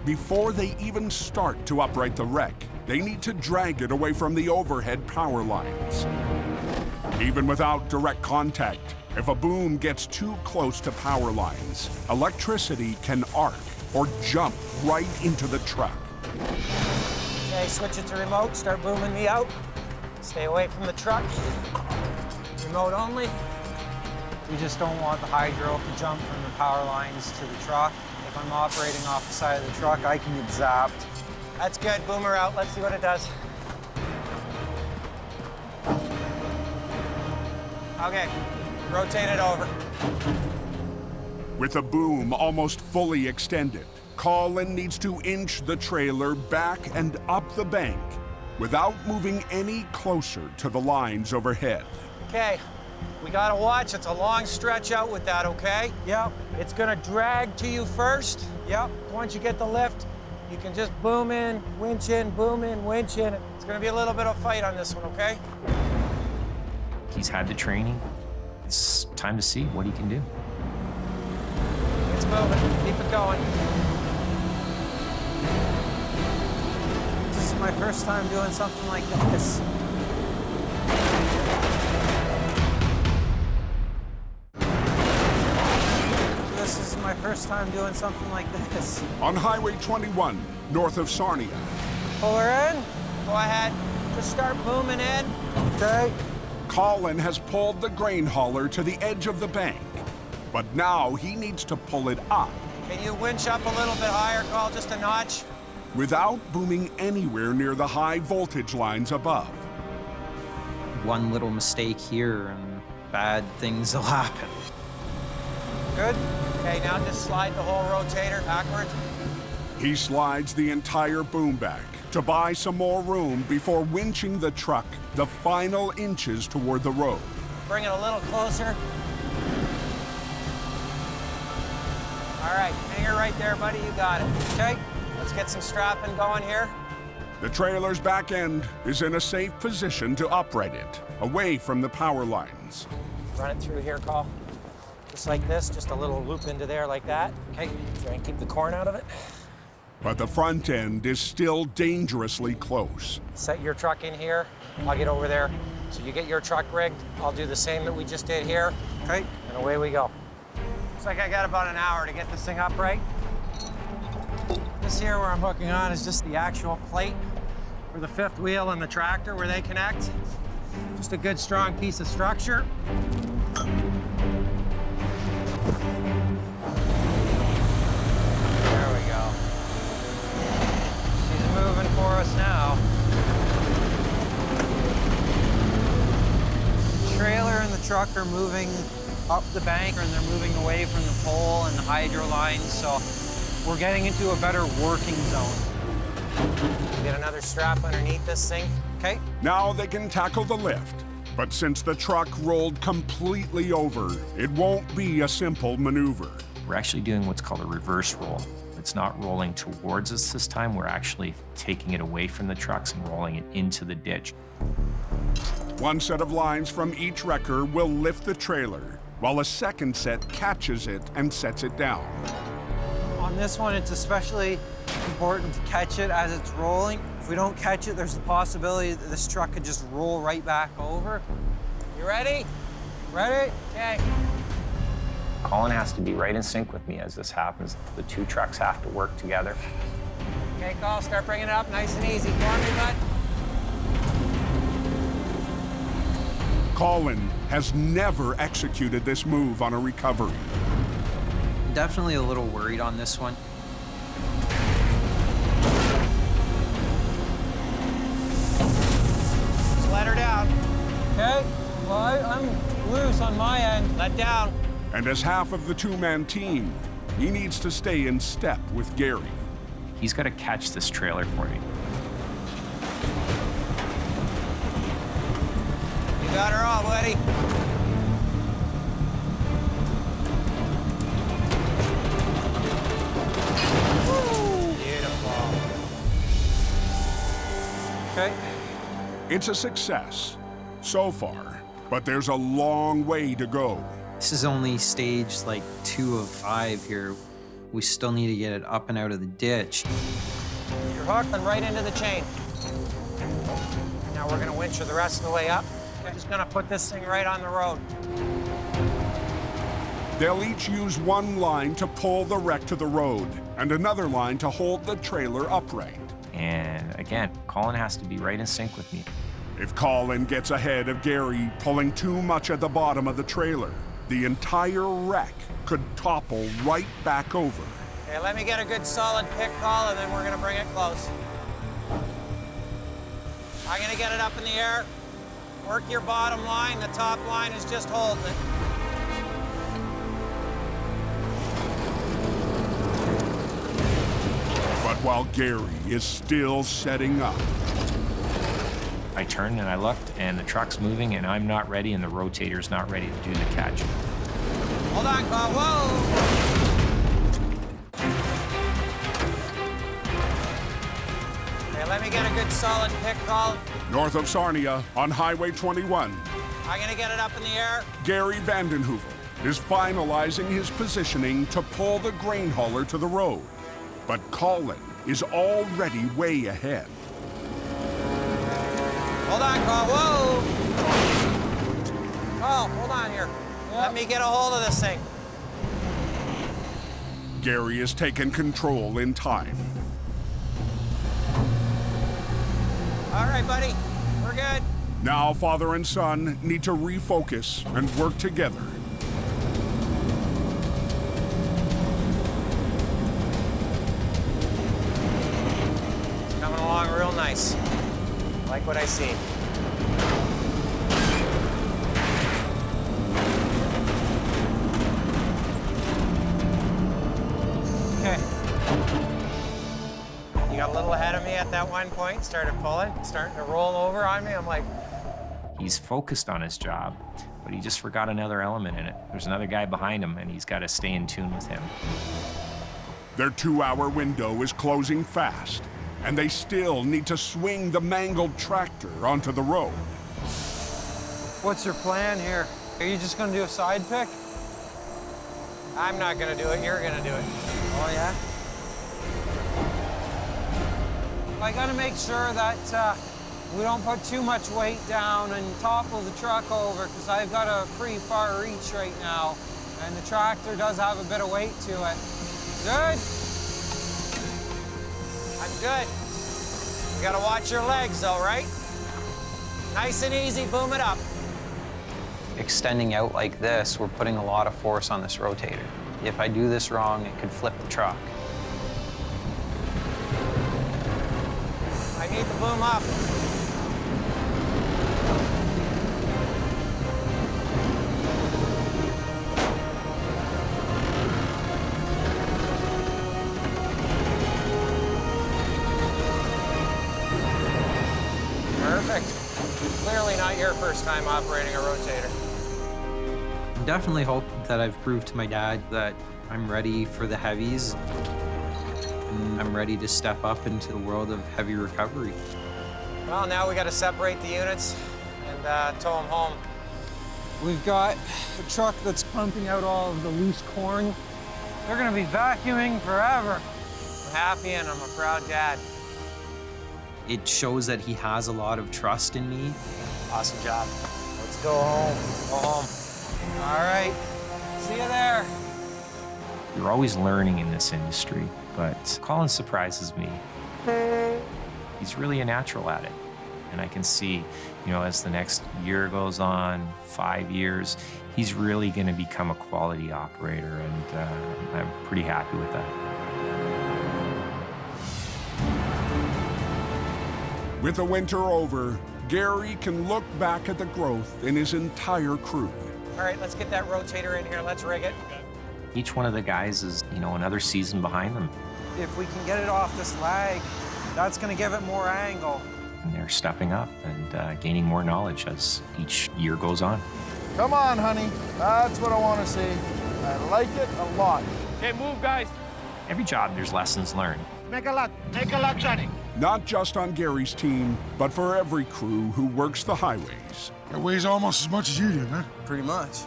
Before they even start to upright the wreck, they need to drag it away from the overhead power lines. Even without direct contact, if a boom gets too close to power lines, electricity can arc or jump right into the truck. Okay, switch it to remote, start booming me out. Stay away from the truck. Remote only. We just don't want the hydro to jump from the power lines to the truck. If I'm operating off the side of the truck, I can get zapped. That's good, boomer out, let's see what it does. Okay, rotate it over. With the boom almost fully extended, Colin needs to inch the trailer back and up the bank without moving any closer to the lines overhead. Okay, we gotta watch. It's a long stretch out with that, okay? Yep. It's gonna drag to you first. Yep. Once you get the lift, you can just boom in, boom in, winch in. It's gonna be a little bit of a fight on this one, okay? He's had the training. It's time to see what he can do. It's moving. Keep it going. This is my first time doing something like this. This is my first time doing something like this. On Highway 21, north of Sarnia. Pull her in. Go ahead. Just start booming in. Okay. Colin has pulled the grain hauler to the edge of the bank, but now he needs to pull it up. Can you winch up a little bit higher, Cole, just a notch? Without booming anywhere near the high voltage lines above. One little mistake here and bad things will happen. Good. Okay, now just slide the whole rotator backwards. He slides the entire boom back to buy some more room before winching the truck the final inches toward the road. Bring it a little closer. All right, hang her right there, buddy. You got it. Okay, let's get some strapping going here. The trailer's back end is in a safe position to upright it, away from the power lines. Run it through here, Cole. Just like this, just a little loop into there like that. Okay, try and keep the corn out of it. But the front end is still dangerously close. Set your truck in here. I'll get over there. So you get your truck rigged. I'll do the same that we just did here. Okay, and away we go. Looks like I got about an hour to get this thing upright. This here where I'm hooking on is just the actual plate for the fifth wheel and the tractor where they connect. Just a good strong piece of structure. There we go. She's moving for us now. The trailer and the truck are moving up the bank and they're moving away from the pole and the hydro lines, so we're getting into a better working zone. Get another strap underneath this thing. Okay. Now they can tackle the lift. But since the truck rolled completely over, it won't be a simple maneuver. We're actually doing what's called a reverse roll. It's not rolling towards us this time. We're actually taking it away from the trucks and rolling it into the ditch. One set of lines from each wrecker will lift the trailer, while a second set catches it and sets it down. On this one, it's especially important to catch it as it's rolling. If we don't catch it, there's the possibility that this truck could just roll right back over. You ready? Ready? Okay. Colin has to be right in sync with me as this happens. The two trucks have to work together. Okay, Colin, start bringing it up nice and easy for me, bud. Colin has never executed this move on a recovery. Definitely a little worried on this one. Just let her down. Okay, well, I'm loose on my end. Let down. And as half of the two-man team, he needs to stay in step with Gary. He's got to catch this trailer for me. You got her all, buddy. Woo! Beautiful. Okay. It's a success so far, but there's a long way to go. This is only stage like 2 of 5 here. We still need to get it up and out of the ditch. You're hooked and right into the chain. Now we're gonna winch her the rest of the way up. I'm just gonna put this thing right on the road. They'll each use one line to pull the wreck to the road and another line to hold the trailer upright. And again, Colin has to be right in sync with me. If Colin gets ahead of Gary pulling too much at the bottom of the trailer, the entire wreck could topple right back over. Okay, let me get a good solid pick call and then we're gonna bring it close. I'm gonna get it up in the air. Work your bottom line. The top line is just holding it. But while Gary is still setting up, I turned and I looked, and the truck's moving, and I'm not ready, and the rotator's not ready to do the catch. Hold on, Colin. Whoa! Okay, let me get a good solid pick, Colin. north of Sarnia on Highway 21, I'm gonna get it up in the air. Gary Vandenhoevel is finalizing his positioning to pull the grain hauler to the road. But Colin is already way ahead. Hold on, Colin. Whoa! Oh, hold on here. Let me get a hold of this thing. Gary has taken control in time. All right, buddy. We're good. Now father and son need to refocus and work together. Coming along real nice. Like what I see. Okay. You got a little ahead of me at that one point, starting to roll over on me. I'm like, He's focused on his job, but he just forgot another element in it. There's another guy behind him, and he's got to stay in tune with him. Their 2-hour window is closing fast, and they still need to swing the mangled tractor onto the road. what's your plan here? Are you just gonna do a side pick? I'm not gonna do it, you're gonna do it. Oh, yeah? I gotta make sure that we don't put too much weight down and topple the truck over, because I've got a pretty far reach right now, and the tractor does have a bit of weight to it. Good? I'm good. You gotta watch your legs though, right? Nice and easy, boom it up. Extending out like this, we're putting a lot of force on this rotator. If I do this wrong, it could flip the truck. I need the boom up. Perfect. Clearly not your first time operating a rotator. I definitely hope that I've proved to my dad that I'm ready for the heavies. And I'm ready to step up into the world of heavy recovery. Well, now we got to separate the units and tow them home. We've got a truck that's pumping out all of the loose corn. They're going to be vacuuming forever. I'm happy and I'm a proud dad. It shows that he has a lot of trust in me. Awesome job. Let's go home. Go home. All right. See you there. You're always learning in this industry, but Colin surprises me. He's really a natural at it. And I can see, you know, as the next year goes on, 5 years, he's really going to become a quality operator, and I'm pretty happy with that. With the winter over, Gary can look back at the growth in his entire crew. All right, let's get that rotator in here. Let's rig it. Each one of the guys is, you know, another season behind them. If we can get it off this lag, that's going to give it more angle. And they're stepping up and gaining more knowledge as each year goes on. Come on, honey. That's what I want to see. I like it a lot. Okay, move, guys. Every job, there's lessons learned. Make a lot, Johnny. Not just on Gary's team, but for every crew who works the highways. It weighs almost as much as you do, man. Pretty much.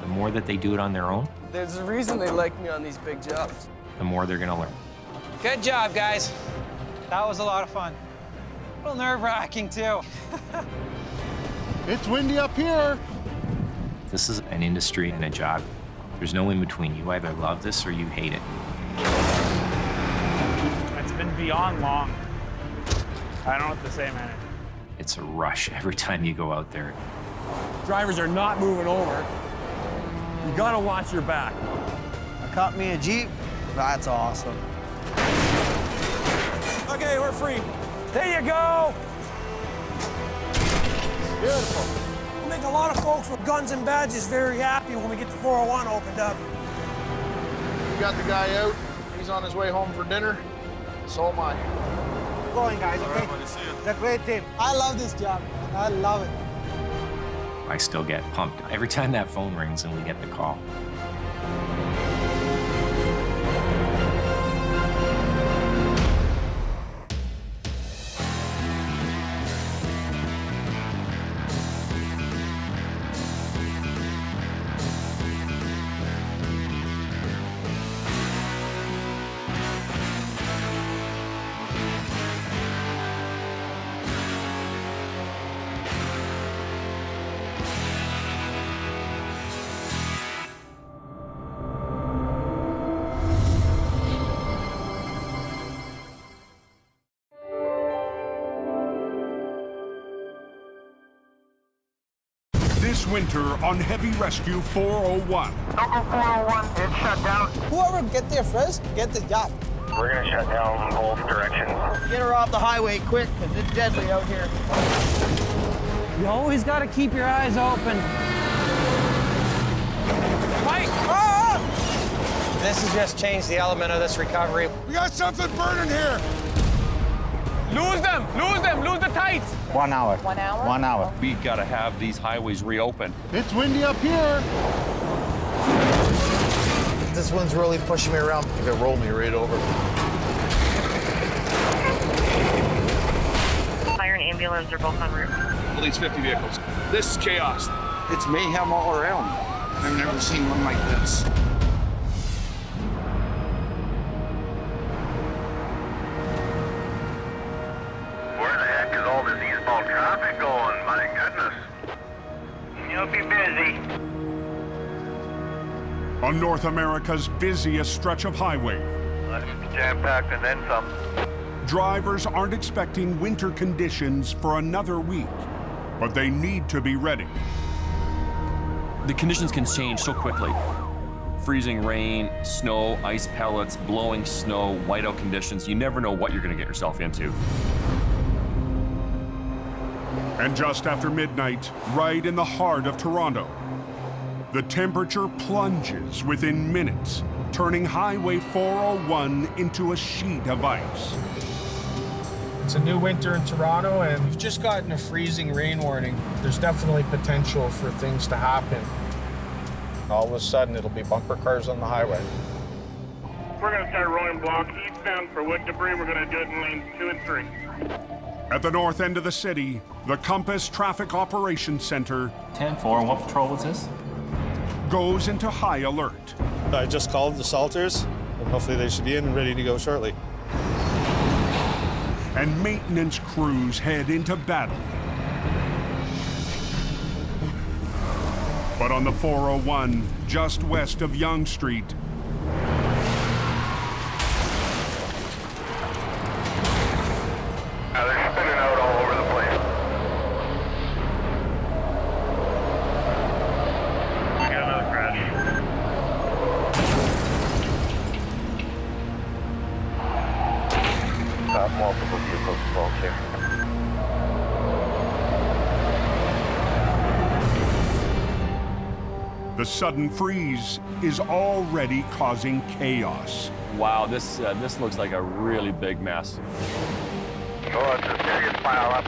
The more that they do it on their own, There's a reason they like me on these big jobs. the more they're gonna learn. Good job, guys. That was a lot of fun. A little nerve-wracking, too. It's windy up here. This is an industry and a job. There's no in between. You either love this or you hate it. It's been beyond long. I don't know what to say, man. It's a rush every time you go out there. Drivers are not moving over. You gotta watch your back. I caught me a Jeep. That's awesome. Okay, we're free. There you go. Beautiful. We'll make a lot of folks with guns and badges very happy when we get the 401 opened up. We got the guy out. He's on his way home for dinner. So am I. Going, guys, okay? It's a great team. I love this job. I love it. I still get pumped every time that phone rings and we get the call. This winter on Heavy Rescue 401. Local 401 is shut down. Whoever get there first, get the job. We're gonna shut down both directions. Get her off the highway quick, because it's deadly out here. You always got to keep your eyes open. Mike! Ah! This has just changed the element of this recovery. We got something burning here. Lose them, lose the tights. 1 hour. 1 hour? 1 hour. We gotta have these highways reopened. It's windy up here. This one's really pushing me around. It rolled me right over. Fire and ambulance are both en route. At least 50 vehicles. This is chaos. It's mayhem all around. I've never seen one like this. Where the heck is all this eastbound traffic going? My goodness. You'll be busy. On North America's busiest stretch of highway, Jam-packed and then some. drivers aren't expecting winter conditions for another week, but they need to be ready. The conditions can change so quickly. Freezing rain, snow, ice pellets, blowing snow, whiteout conditions. You never know what you're gonna get yourself into. And just after midnight, right in the heart of Toronto, the temperature plunges within minutes, turning Highway 401 into a sheet of ice. It's a new winter in Toronto, and we've just gotten a freezing rain warning. There's definitely potential for things to happen. All of a sudden, it'll be bumper cars on the highway. We're going to start rolling block eastbound for wood debris. We're going to do it in lanes 2 and 3. At the north end of the city, the Compass Traffic Operations Center 10-4, what patrol was this? goes into high alert. I just called the Salters, and hopefully they should be in and ready to go shortly. And maintenance crews head into battle. But on the 401, just west of Yonge Street, They're spinning out all over the place. We got another crash. Multiple vehicles involved here. the sudden freeze is already causing chaos. Wow, this looks like a really big mess. Oh, it's a serious pile up.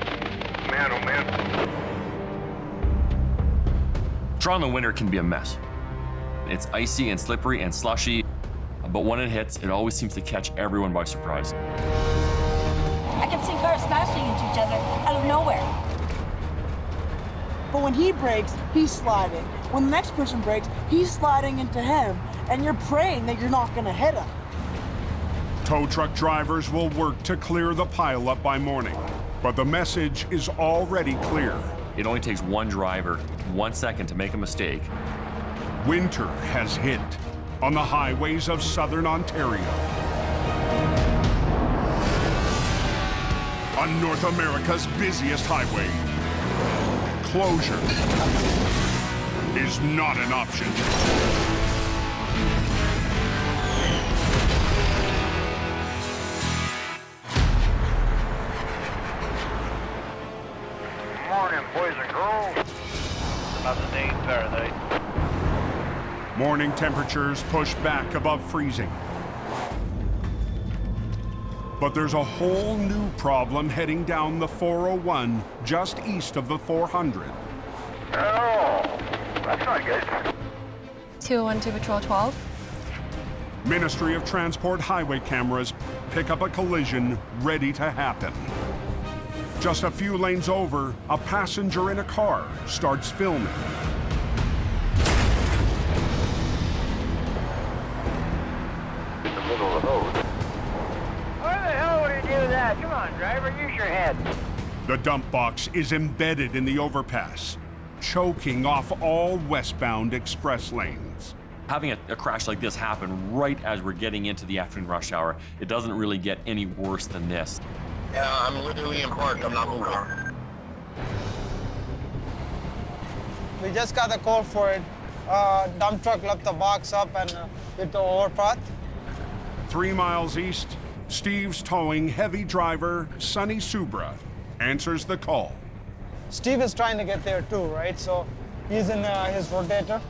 Man, oh man. Toronto winter can be a mess. It's icy and slippery and slushy, but when it hits, it always seems to catch everyone by surprise. I kept seeing cars smashing into each other out of nowhere. But when he brakes, he's sliding. When the next person brakes, he's sliding into him, and you're praying that you're not gonna hit him. Tow truck drivers will work to clear the pileup by morning, but the message is already clear. It only takes one driver, 1 second to make a mistake. Winter has hit on the highways of southern Ontario. On North America's busiest highway, closure is not an option. Morning, boys and girls. Morning temperatures push back above freezing. But there's a whole new problem heading down the 401 just east of the 400. Oh, that's not good. 201 Patrol 12. Ministry of Transport highway cameras pick up a collision ready to happen. Just a few lanes over, a passenger in a car starts filming. In the middle of the road. Why the hell would he do that? Come on, driver, use your head. The dump box is embedded in the overpass, choking off all westbound express lanes. Having a crash like this happen right as we're getting into the afternoon rush hour, it doesn't really get any worse than this. Yeah, I'm literally in park. I'm not moving. We just got a call for it. Dump truck left the box up and hit the overpass. 3 miles east, Steve's towing heavy driver Sonny Subra answers the call. Steve is trying to get there too, right? So he's in his rotator.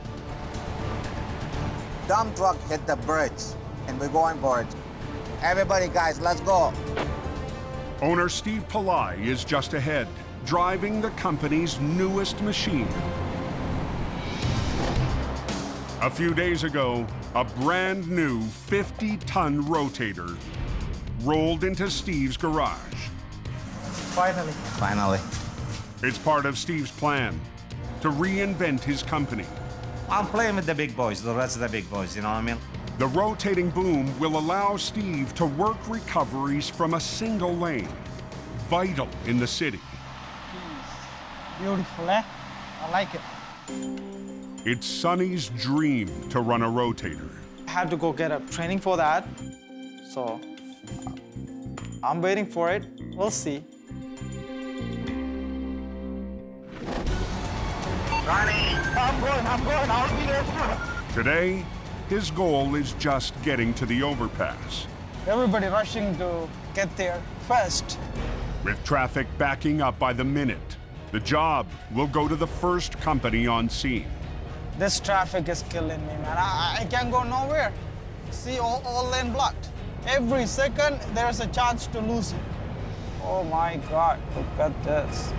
Dump truck hit the bridge, and we're going for it. Everybody, guys, let's go. Owner Steve Pillai is just ahead, driving the company's newest machine. A few days ago, a brand new 50-ton rotator rolled into Steve's garage. Finally. Finally. It's part of Steve's plan to reinvent his company. I'm playing with the big boys, the rest of the big boys, you know what I mean? The rotating boom will allow Steve to work recoveries from a single lane, vital in the city. Beautiful, eh? I like it. It's Sonny's dream to run a rotator. I had to go get a training for that. So I'm waiting for it. We'll see. Ronnie, I'm going. I'll be there for Today, his goal is just getting to the overpass. Everybody rushing to get there first. With traffic backing up by the minute, the job will go to the first company on scene. This traffic is killing me, man. I can't go nowhere. See, all lane blocked. Every second, there's a chance to lose it. Oh my God, look at this.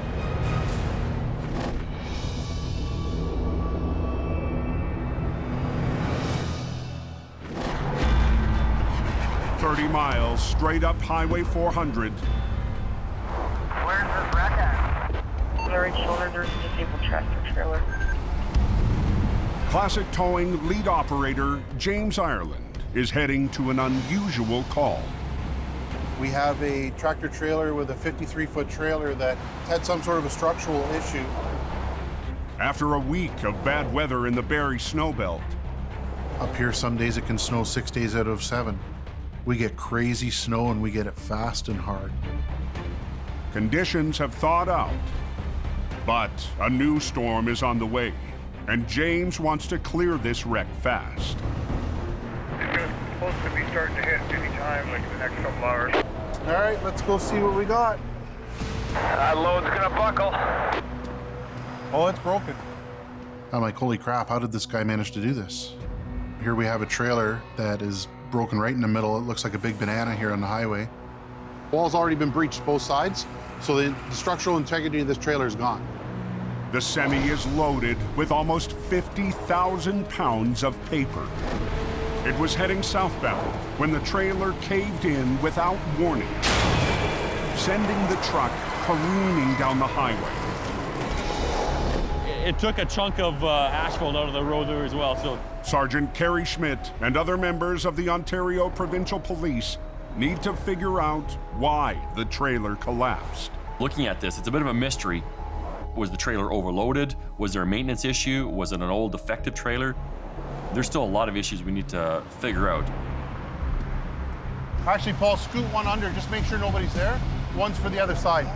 "30 miles straight up Highway 400. Where's this wreck at? On the right shoulder, there's a disabled tractor trailer. Classic Towing lead operator James Ireland is heading to an unusual call. We have a tractor trailer with a 53-foot trailer that had some sort of a structural issue. After a week of bad weather in the Barrie Snowbelt. Up here, some days it can snow 6 days out of 7. We get crazy snow and we get it fast and hard. Conditions have thawed out, but a new storm is on the way, and James wants to clear this wreck fast. It's supposed to be starting to hit any time, like in the next couple hours. All right, let's go see what we got. That load's gonna buckle. Oh, it's broken. I'm like, holy crap, how did this guy manage to do this? Here we have a trailer that is broken right in the middle. It looks like a big banana here on the highway. Wall's already been breached both sides, so the structural integrity of this trailer is gone. The semi is loaded with almost 50,000 pounds of paper. It was heading southbound when the trailer caved in without warning, sending the truck careening down the highway. It took a chunk of asphalt out of the road there as well, so. Sergeant Kerry Schmidt and other members of the Ontario Provincial Police need to figure out why the trailer collapsed. Looking at this, it's a bit of a mystery. Was the trailer overloaded? Was there a maintenance issue? Was it an old defective trailer? There's still a lot of issues we need to figure out. Actually, Paul, scoot one under, just make sure nobody's there. One's for the other side.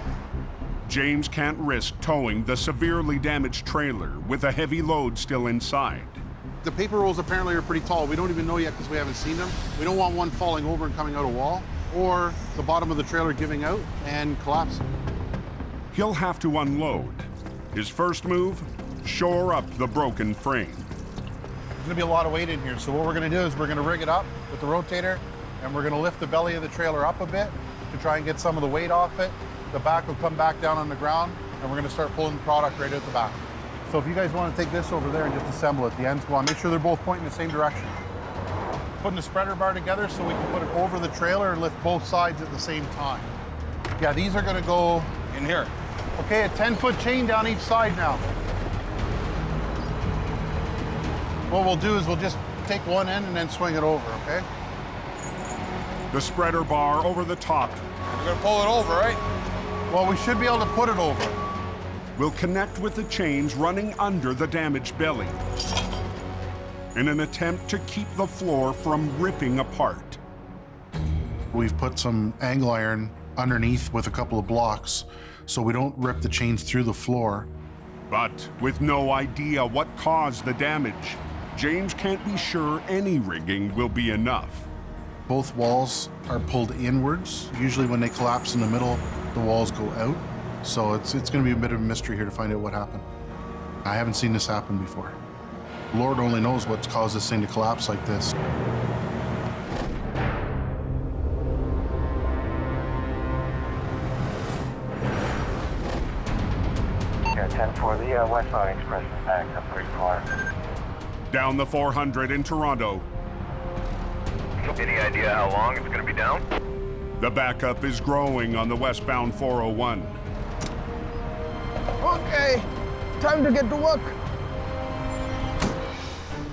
James can't risk towing the severely damaged trailer with a heavy load still inside. The paper rolls apparently are pretty tall. We don't even know yet because we haven't seen them. We don't want one falling over and coming out a wall, or the bottom of the trailer giving out and collapsing. He'll have to unload. His first move, shore up the broken frame. There's gonna be a lot of weight in here. So what we're gonna do is we're gonna rig it up with the rotator, and we're gonna lift the belly of the trailer up a bit to try and get some of the weight off it. The back will come back down on the ground, and we're gonna start pulling the product right out the back. So if you guys wanna take this over there and just assemble it, the ends go on, make sure they're both pointing the same direction. Putting the spreader bar together so we can put it over the trailer and lift both sides at the same time. Yeah, these are gonna go in here. Okay, a 10-foot chain down each side now. What we'll do is we'll just take one end and then swing it over, okay? The spreader bar over the top. We're gonna pull it over, right? Well, we should be able to put it over. Will connect with the chains running under the damaged belly in an attempt to keep the floor from ripping apart. We've put some angle iron underneath with a couple of blocks so we don't rip the chains through the floor. But with no idea what caused the damage, James can't be sure any rigging will be enough. Both walls are pulled inwards. Usually when they collapse in the middle, the walls go out. So it's gonna be a bit of a mystery here to find out what happened. I haven't seen this happen before. Lord only knows what's caused this thing to collapse like this. Yeah, 10-4, the westbound express is back up pretty far. Down the 400 in Toronto. Any idea how long it's gonna be down? The backup is growing on the westbound 401. Okay, time to get to work.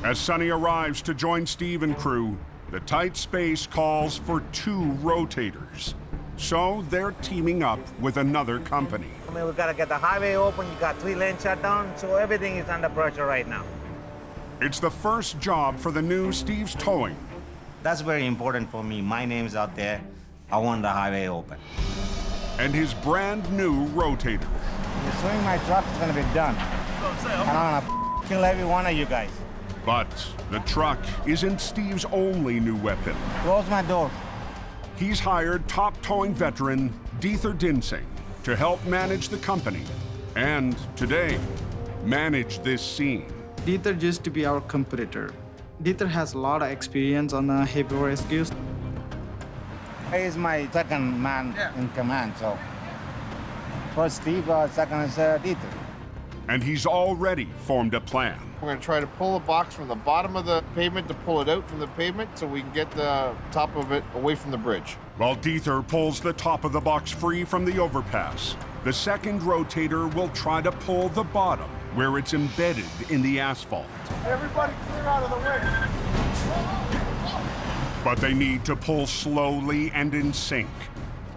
As Sonny arrives to join Steve and crew, the tight space calls for 2 rotators. So they're teaming up with another company. I mean, we gotta get the highway open. You got 3 lanes shut down, so everything is under pressure right now. It's the first job for the new Steve's Towing. That's very important for me. My name's out there. I want the highway open. And his brand new rotator. You swing my truck, it's gonna be done. And I'm gonna kill every one of you guys. But the truck isn't Steve's only new weapon. Close my door. He's hired top towing veteran Dieter Dinsing to help manage the company. And today, manage this scene. Dieter used to be our competitor. Dieter has a lot of experience on heavy rescues. He's my second man in command, so. First Steve, second is Dieter. And he's already formed a plan. We're gonna try to pull the box from the bottom of the pavement to pull it out from the pavement so we can get the top of it away from the bridge. While Dieter pulls the top of the box free from the overpass, the second rotator will try to pull the bottom where it's embedded in the asphalt. Everybody clear out of the way. But they need to pull slowly and in sync.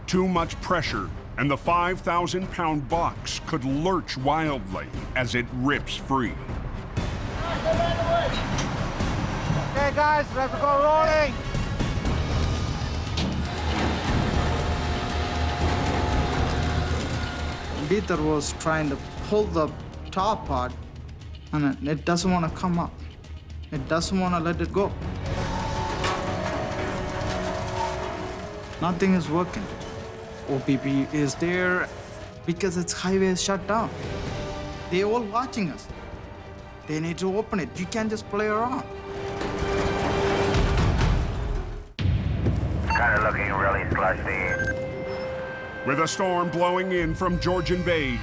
Too much pressure, and the 5,000-pound box could lurch wildly as it rips free. Okay, guys, let's go rolling. Dieter was trying to pull the top part, and it doesn't want to come up. It doesn't want to let it go. Nothing is working. OPP is there because its highway is shut down. They're all watching us. They need to open it. You can't just play around. It's kind of looking really slushy. With a storm blowing in from Georgian Bay,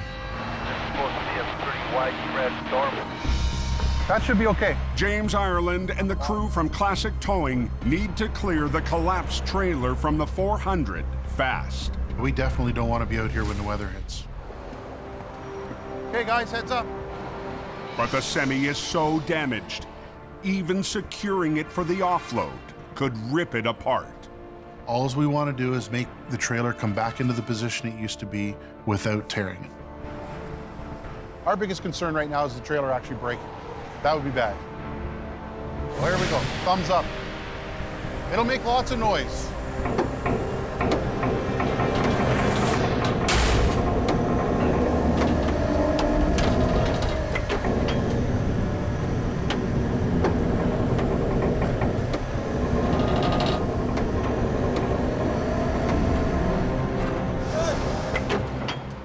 Supposed to be a pretty widespread storm. That should be okay. James Ireland and the crew from Classic Towing need to clear the collapsed trailer from the 400 fast. We definitely don't want to be out here when the weather hits. Okay, guys, heads up. But the semi is so damaged, even securing it for the offload could rip it apart. All we want to do is make the trailer come back into the position it used to be without tearing it. Our biggest concern right now is the trailer actually breaking. That would be bad. Well, here we go. Thumbs up. It'll make lots of noise.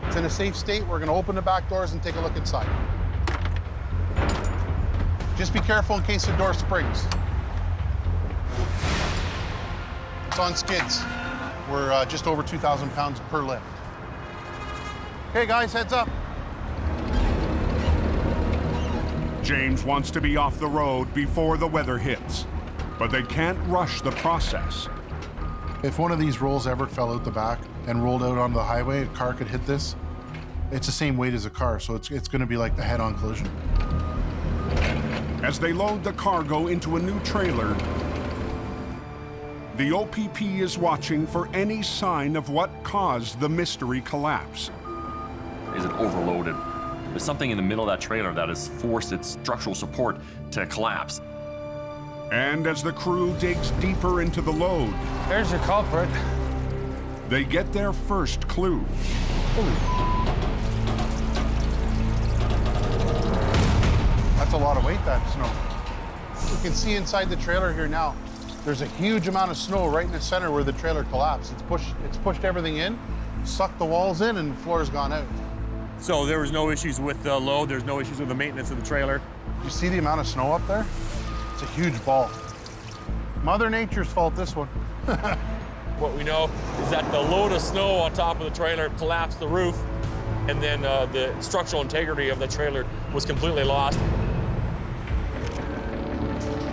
It's in a safe state. We're going to open the back doors and take a look inside. Just be careful in case the door springs. It's on skids. We're just over 2,000 pounds per lift. Okay, guys, heads up. James wants to be off the road before the weather hits, but they can't rush the process. If one of these rolls ever fell out the back and rolled out onto the highway, a car could hit this. It's the same weight as a car, so it's going to be like a head-on collision. As they load the cargo into a new trailer, the OPP is watching for any sign of what caused the mystery collapse. Is it overloaded? There's something in the middle of that trailer that has forced its structural support to collapse. And as the crew digs deeper into the load, There's your culprit. they get their first clue. That's a lot of weight, that snow. You can see inside the trailer here now, there's a huge amount of snow right in the center where the trailer collapsed. It's pushed everything in, sucked the walls in, and the floor's gone out. So there was no issues with the load, there's no issues with the maintenance of the trailer. You see the amount of snow up there? It's a huge ball. Mother Nature's fault, this one. What we know is that the load of snow on top of the trailer collapsed the roof, and then the structural integrity of the trailer was completely lost.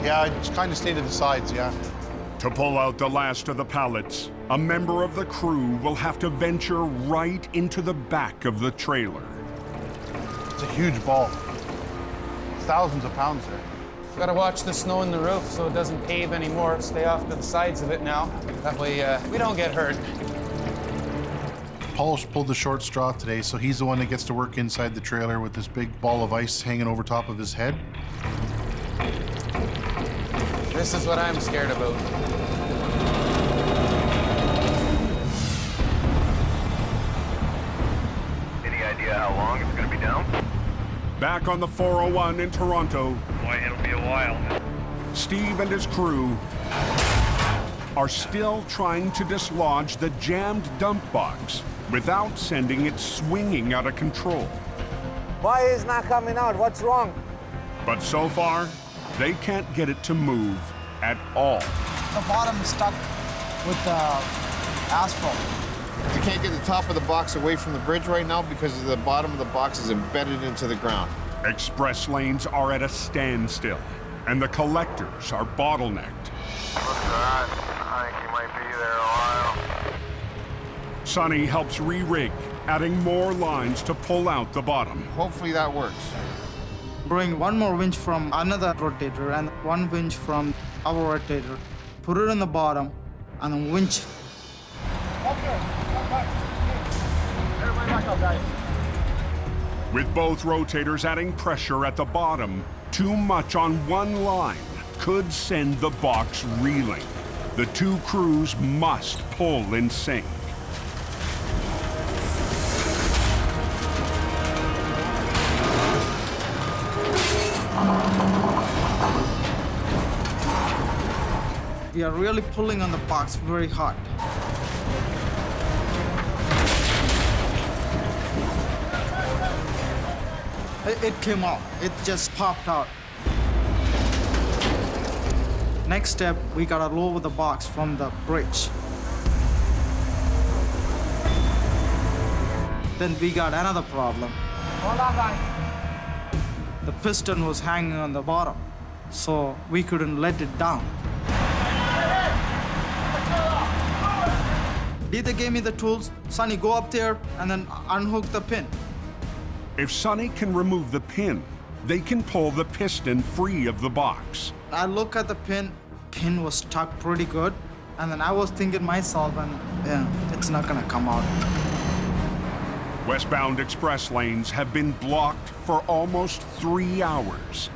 Yeah, it just kind of stayed to the sides, yeah. To pull out the last of the pallets, a member of the crew will have to venture right into the back of the trailer. It's a huge ball. It's thousands of pounds there. Gotta watch the snow in the roof so it doesn't cave anymore. Stay off to the sides of it now. That way we don't get hurt. Paul's pulled the short straw today, so he's the one that gets to work inside the trailer with this big ball of ice hanging over top of his head. This is what I'm scared about. Any idea how long it's going to be down? Back on the 401 in Toronto, Boy, it'll be a while. Steve and his crew are still trying to dislodge the jammed dump box without sending it swinging out of control. Why is not coming out? What's wrong? But so far, they can't get it to move at all. The bottom is stuck with the asphalt. You can't get the top of the box away from the bridge right now because the bottom of the box is embedded into the ground. Express lanes are at a standstill, and the collectors are bottlenecked. Look at that. I think you might be there a while. Sonny helps re-rig, adding more lines to pull out the bottom. Hopefully that works. Bring one more winch from another rotator and one winch from our rotator. Put it in the bottom and then winch. Everybody back up, guys. With both rotators adding pressure at the bottom, too much on one line could send the box reeling. The two crews must pull in sync. We are really pulling on the box very hard. It came out. It just popped out. Next step, we gotta lower the box from the bridge. Then we got another problem. Hold on, guys. The piston was hanging on the bottom, so we couldn't let it down. Dita gave me the tools. Sonny, go up there and then unhook the pin. If Sonny can remove the pin, they can pull the piston free of the box. I look at the pin was stuck pretty good. And then I was thinking myself, and yeah, it's not gonna come out. Westbound express lanes have been blocked for almost 3 hours.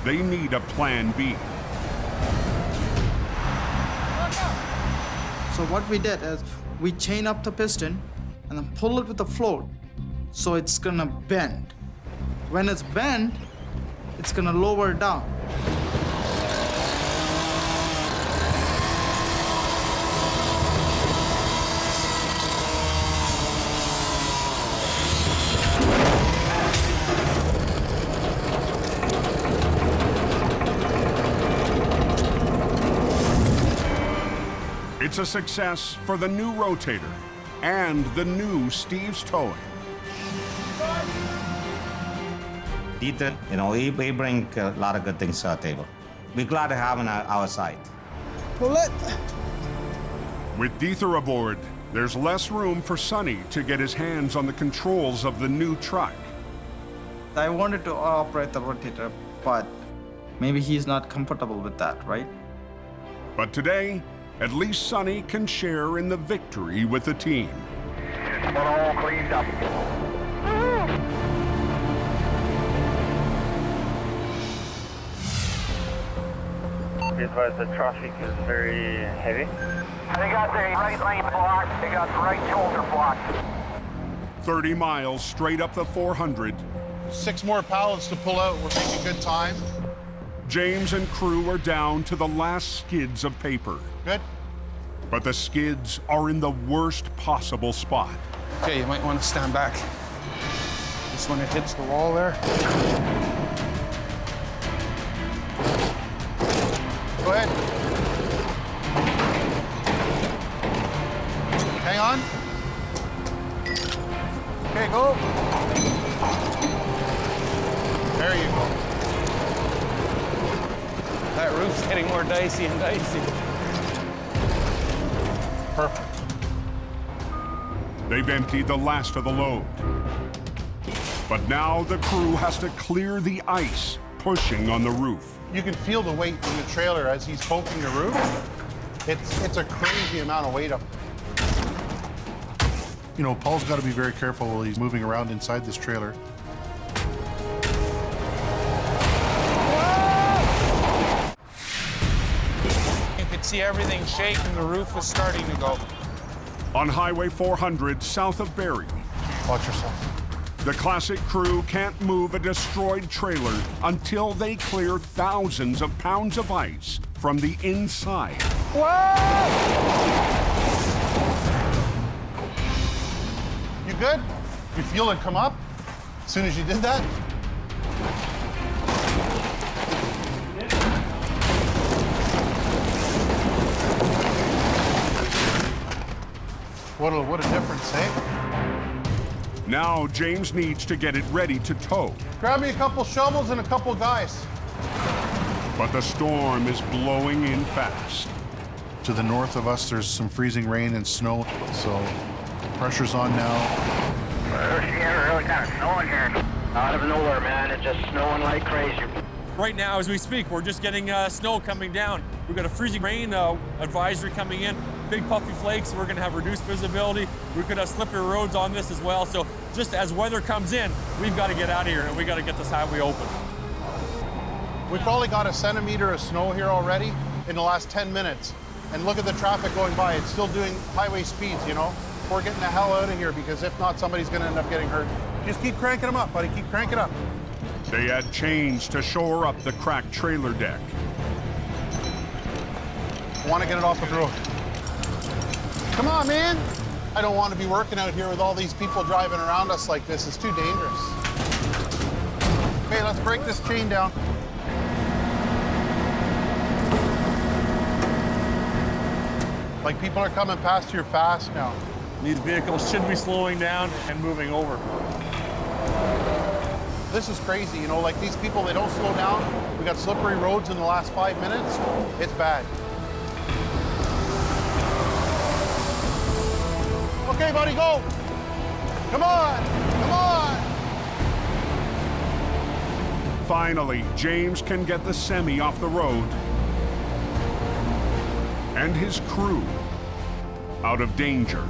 They need a plan B. So what we did is we chain up the piston and then pull it with the float so it's gonna bend. When it's bent, it's gonna lower down. It's a success for the new Rotator and the new Steve's Towing. Dieter, he bring a lot of good things to our table. We're glad to have him on our side. Pull it. With Dieter aboard, there's less room for Sonny to get his hands on the controls of the new truck. I wanted to operate the rotator, but maybe he's not comfortable with that, right? But today, at least Sonny can share in the victory with the team. We're all cleaned up. Because the traffic is very heavy. They got the right lane blocked. They got the right shoulder blocked. 30 miles straight up the 400. 6 more pallets to pull out. We're making good time. James and crew are down to the last skids of paper. Good. But the skids are in the worst possible spot. Okay, you might want to stand back. Just when it hits the wall there. Go ahead. Hang on. Okay, go. There you go. That roof's getting more dicey and dicey. Perfect. They've emptied the last of the load. But now the crew has to clear the ice, pushing on the roof. You can feel the weight in the trailer as he's poking the roof. It's a crazy amount of weight up. You know, Paul's got to be very careful while he's moving around inside this trailer. You could see everything shake and the roof was starting to go. On Highway 400 south of Barrie, Watch yourself. the classic crew can't move a destroyed trailer until they clear thousands of pounds of ice from the inside. You good? You feel it come up as soon as you did that? What a difference, eh? Now James needs to get it ready to tow. Grab me a couple shovels and a couple guys. But the storm is blowing in fast. To the north of us, there's some freezing rain and snow, so pressure's on now. We're really kind of snowing here. Out of nowhere, man. It's just snowing like crazy. Right now, as we speak, we're just getting snow coming down. We've got a freezing rain advisory coming in, big puffy flakes. We're gonna have reduced visibility. We could have slippery roads on this as well. So just as weather comes in, we've got to get out of here and we got to get this highway open. We probably got a centimeter of snow here already in the last 10 minutes. And look at the traffic going by. It's still doing highway speeds, you know? We're getting the hell out of here because if not, somebody's gonna end up getting hurt. Just keep cranking them up, buddy. Keep cranking up. They add chains to shore up the cracked trailer deck. I want to get it off the road. Come on, man. I don't want to be working out here with all these people driving around us like this. It's too dangerous. Okay, let's break this chain down. Like people are coming past here fast now. These vehicles should be slowing down and moving over. This is crazy, you know, like these people, they don't slow down. We got slippery roads in the last 5 minutes. It's bad. Okay, buddy, go. Come on, come on. Finally, James can get the semi off the road and his crew out of danger.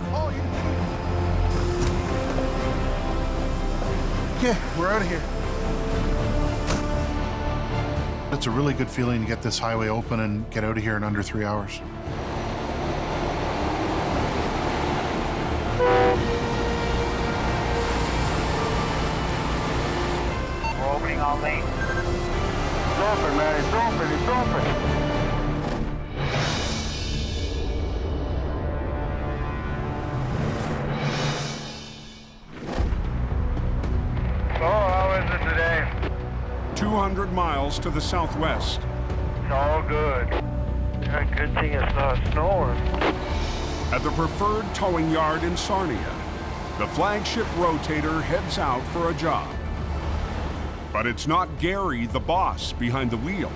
Okay, we're out of here. It's a really good feeling to get this highway open and get out of here in under 3 hours. We're opening all lanes. It's open, man. It's open. It's open. So, how is it today? 200 miles to the southwest. It's all good. Yeah, good thing it's not snowing. At the preferred towing yard in Sarnia, the flagship Rotator heads out for a job. But it's not Gary, the boss, behind the wheel.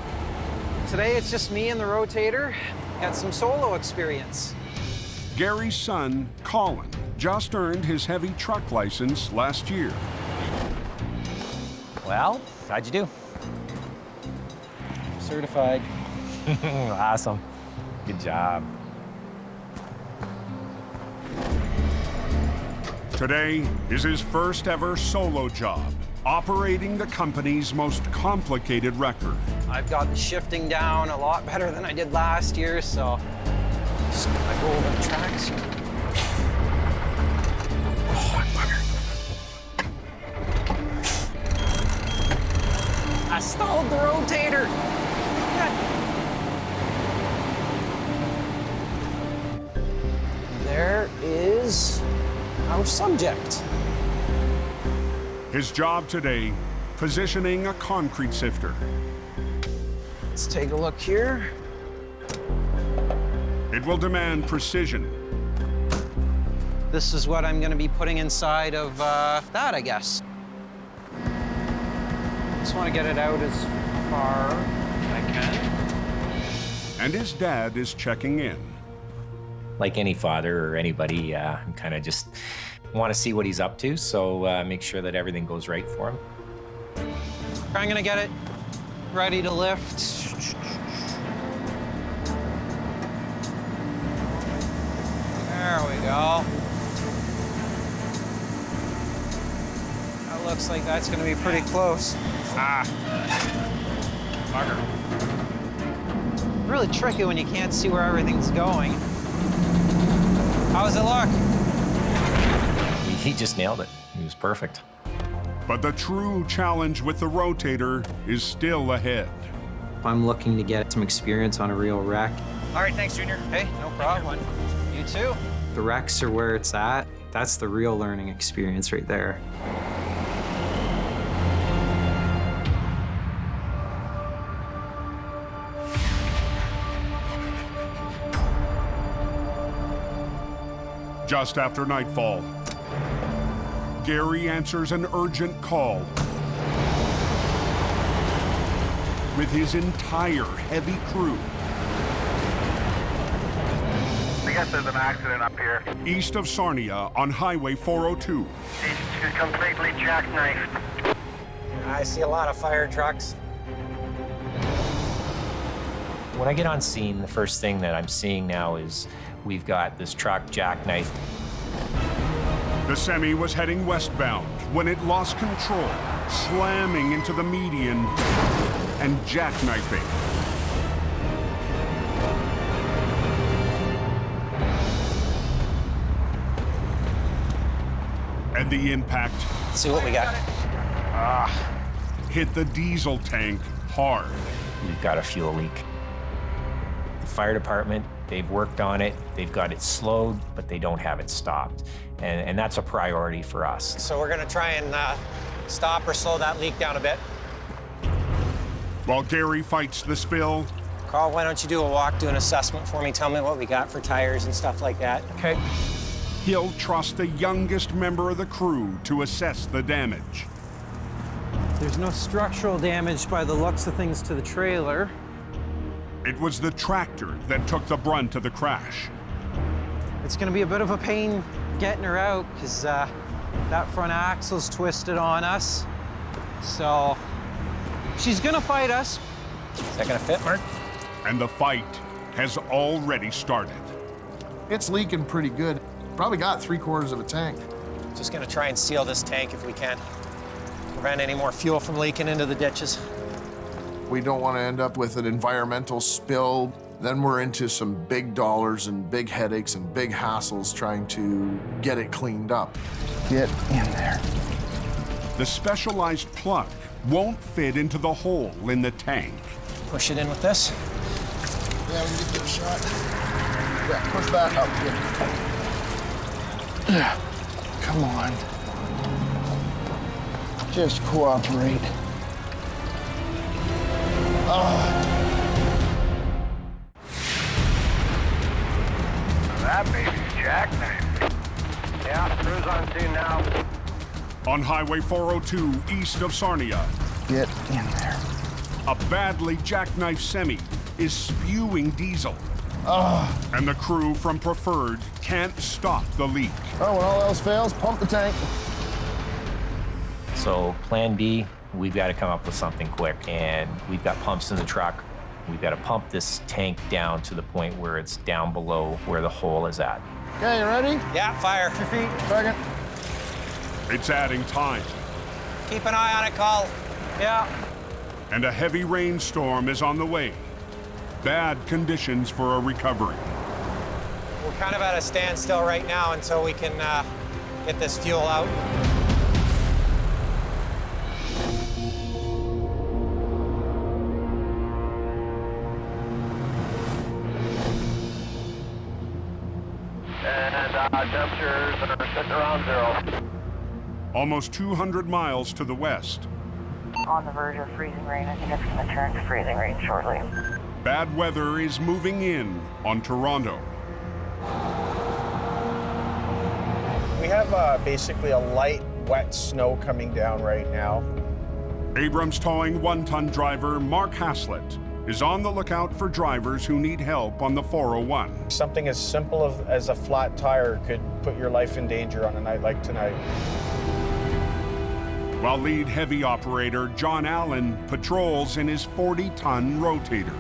Today it's just me and the Rotator. Got some solo experience. Gary's son, Colin, just earned his heavy truck license last year. Well, how'd you do? Certified. Awesome. Good job. Today is his first ever solo job, operating the company's most complicated record. I've got the shifting down a lot better than I did last year, so just gonna go over the tracks here. Oh, bugger. I stalled the Rotator. There is our subject. His job today, positioning a concrete sifter. Let's take a look here. It will demand precision. This is what I'm going to be putting inside of that, I guess. Just want to get it out as far as I can. And his dad is checking in. Like any father or anybody, I'm kind of just want to see what he's up to, so make sure that everything goes right for him. I'm going to get it ready to lift. There we go. That looks like that's going to be pretty close. Ah. Bugger. Really tricky when you can't see where everything's going. How does it look? He just nailed it. He was perfect. But the true challenge with the Rotator is still ahead. I'm looking to get some experience on a real wreck. All right, thanks, Junior. Hey, no problem. You too. The wrecks are where it's at. That's the real learning experience right there. Just after nightfall, Gary answers an urgent call with his entire heavy crew. I guess there's an accident up here. East of Sarnia on Highway 402. It's completely jackknifed. I see a lot of fire trucks. When I get on scene, the first thing that I'm seeing now is we've got this truck jackknifed. The semi was heading westbound when it lost control, slamming into the median and jackknifing. And the impact, Let's see what we got. hit the diesel tank hard. We've got a fuel leak. The fire department, they've worked on it, they've got it slowed, but they don't have it stopped. And that's a priority for us. So we're gonna try and stop or slow that leak down a bit. While Gary fights the spill, Carl, why don't you do a walk, do an assessment for me, tell me what we got for tires and stuff like that. Okay. he'll trust the youngest member of the crew to assess the damage. There's no structural damage by the looks of things to the trailer. It was the tractor that took the brunt of the crash. It's gonna be a bit of a pain getting her out because that front axle's twisted on us. So she's gonna fight us. Is that gonna fit, Mark? And the fight has already started. It's leaking pretty good. Probably got 3/4 of a tank. Just gonna try and seal this tank if we can. Prevent any more fuel from leaking into the ditches. We don't want to end up with an environmental spill. Then we're into some big dollars and big headaches and big hassles trying to get it cleaned up. Get in there. The specialized plug won't fit into the hole in the tank. Push it in with this. Yeah, we can get a shot. Yeah, push back up. Yeah. Come on. Just cooperate. that baby, jackknife. Yeah, cruise on scene now. On Highway 402 east of Sarnia, Get in there. a badly jackknifed semi is spewing diesel. And the crew from Preferred can't stop the leak. Oh, when all else fails, pump the tank. So plan B, we've got to come up with something quick, and we've got pumps in the truck. We've got to pump this tank down to the point where it's down below where the hole is at. Okay, you ready? Yeah, fire. 2 feet. Second. It's adding time. Keep an eye on it, Col. Yeah. And a heavy rainstorm is on the way. Bad conditions for a recovery. We're kind of at a standstill right now until we can get this fuel out. And temperatures are sitting around 0. Almost 200 miles to the west. On the verge of freezing rain. I think it's going to turn to freezing rain shortly. Bad weather is moving in on Toronto. We have basically a light, wet snow coming down right now. Abrams Towing one-ton driver Mark Haslett is on the lookout for drivers who need help on the 401. Something as simple as a flat tire could put your life in danger on a night like tonight. While lead heavy operator John Allen patrols in his 40-ton Rotator.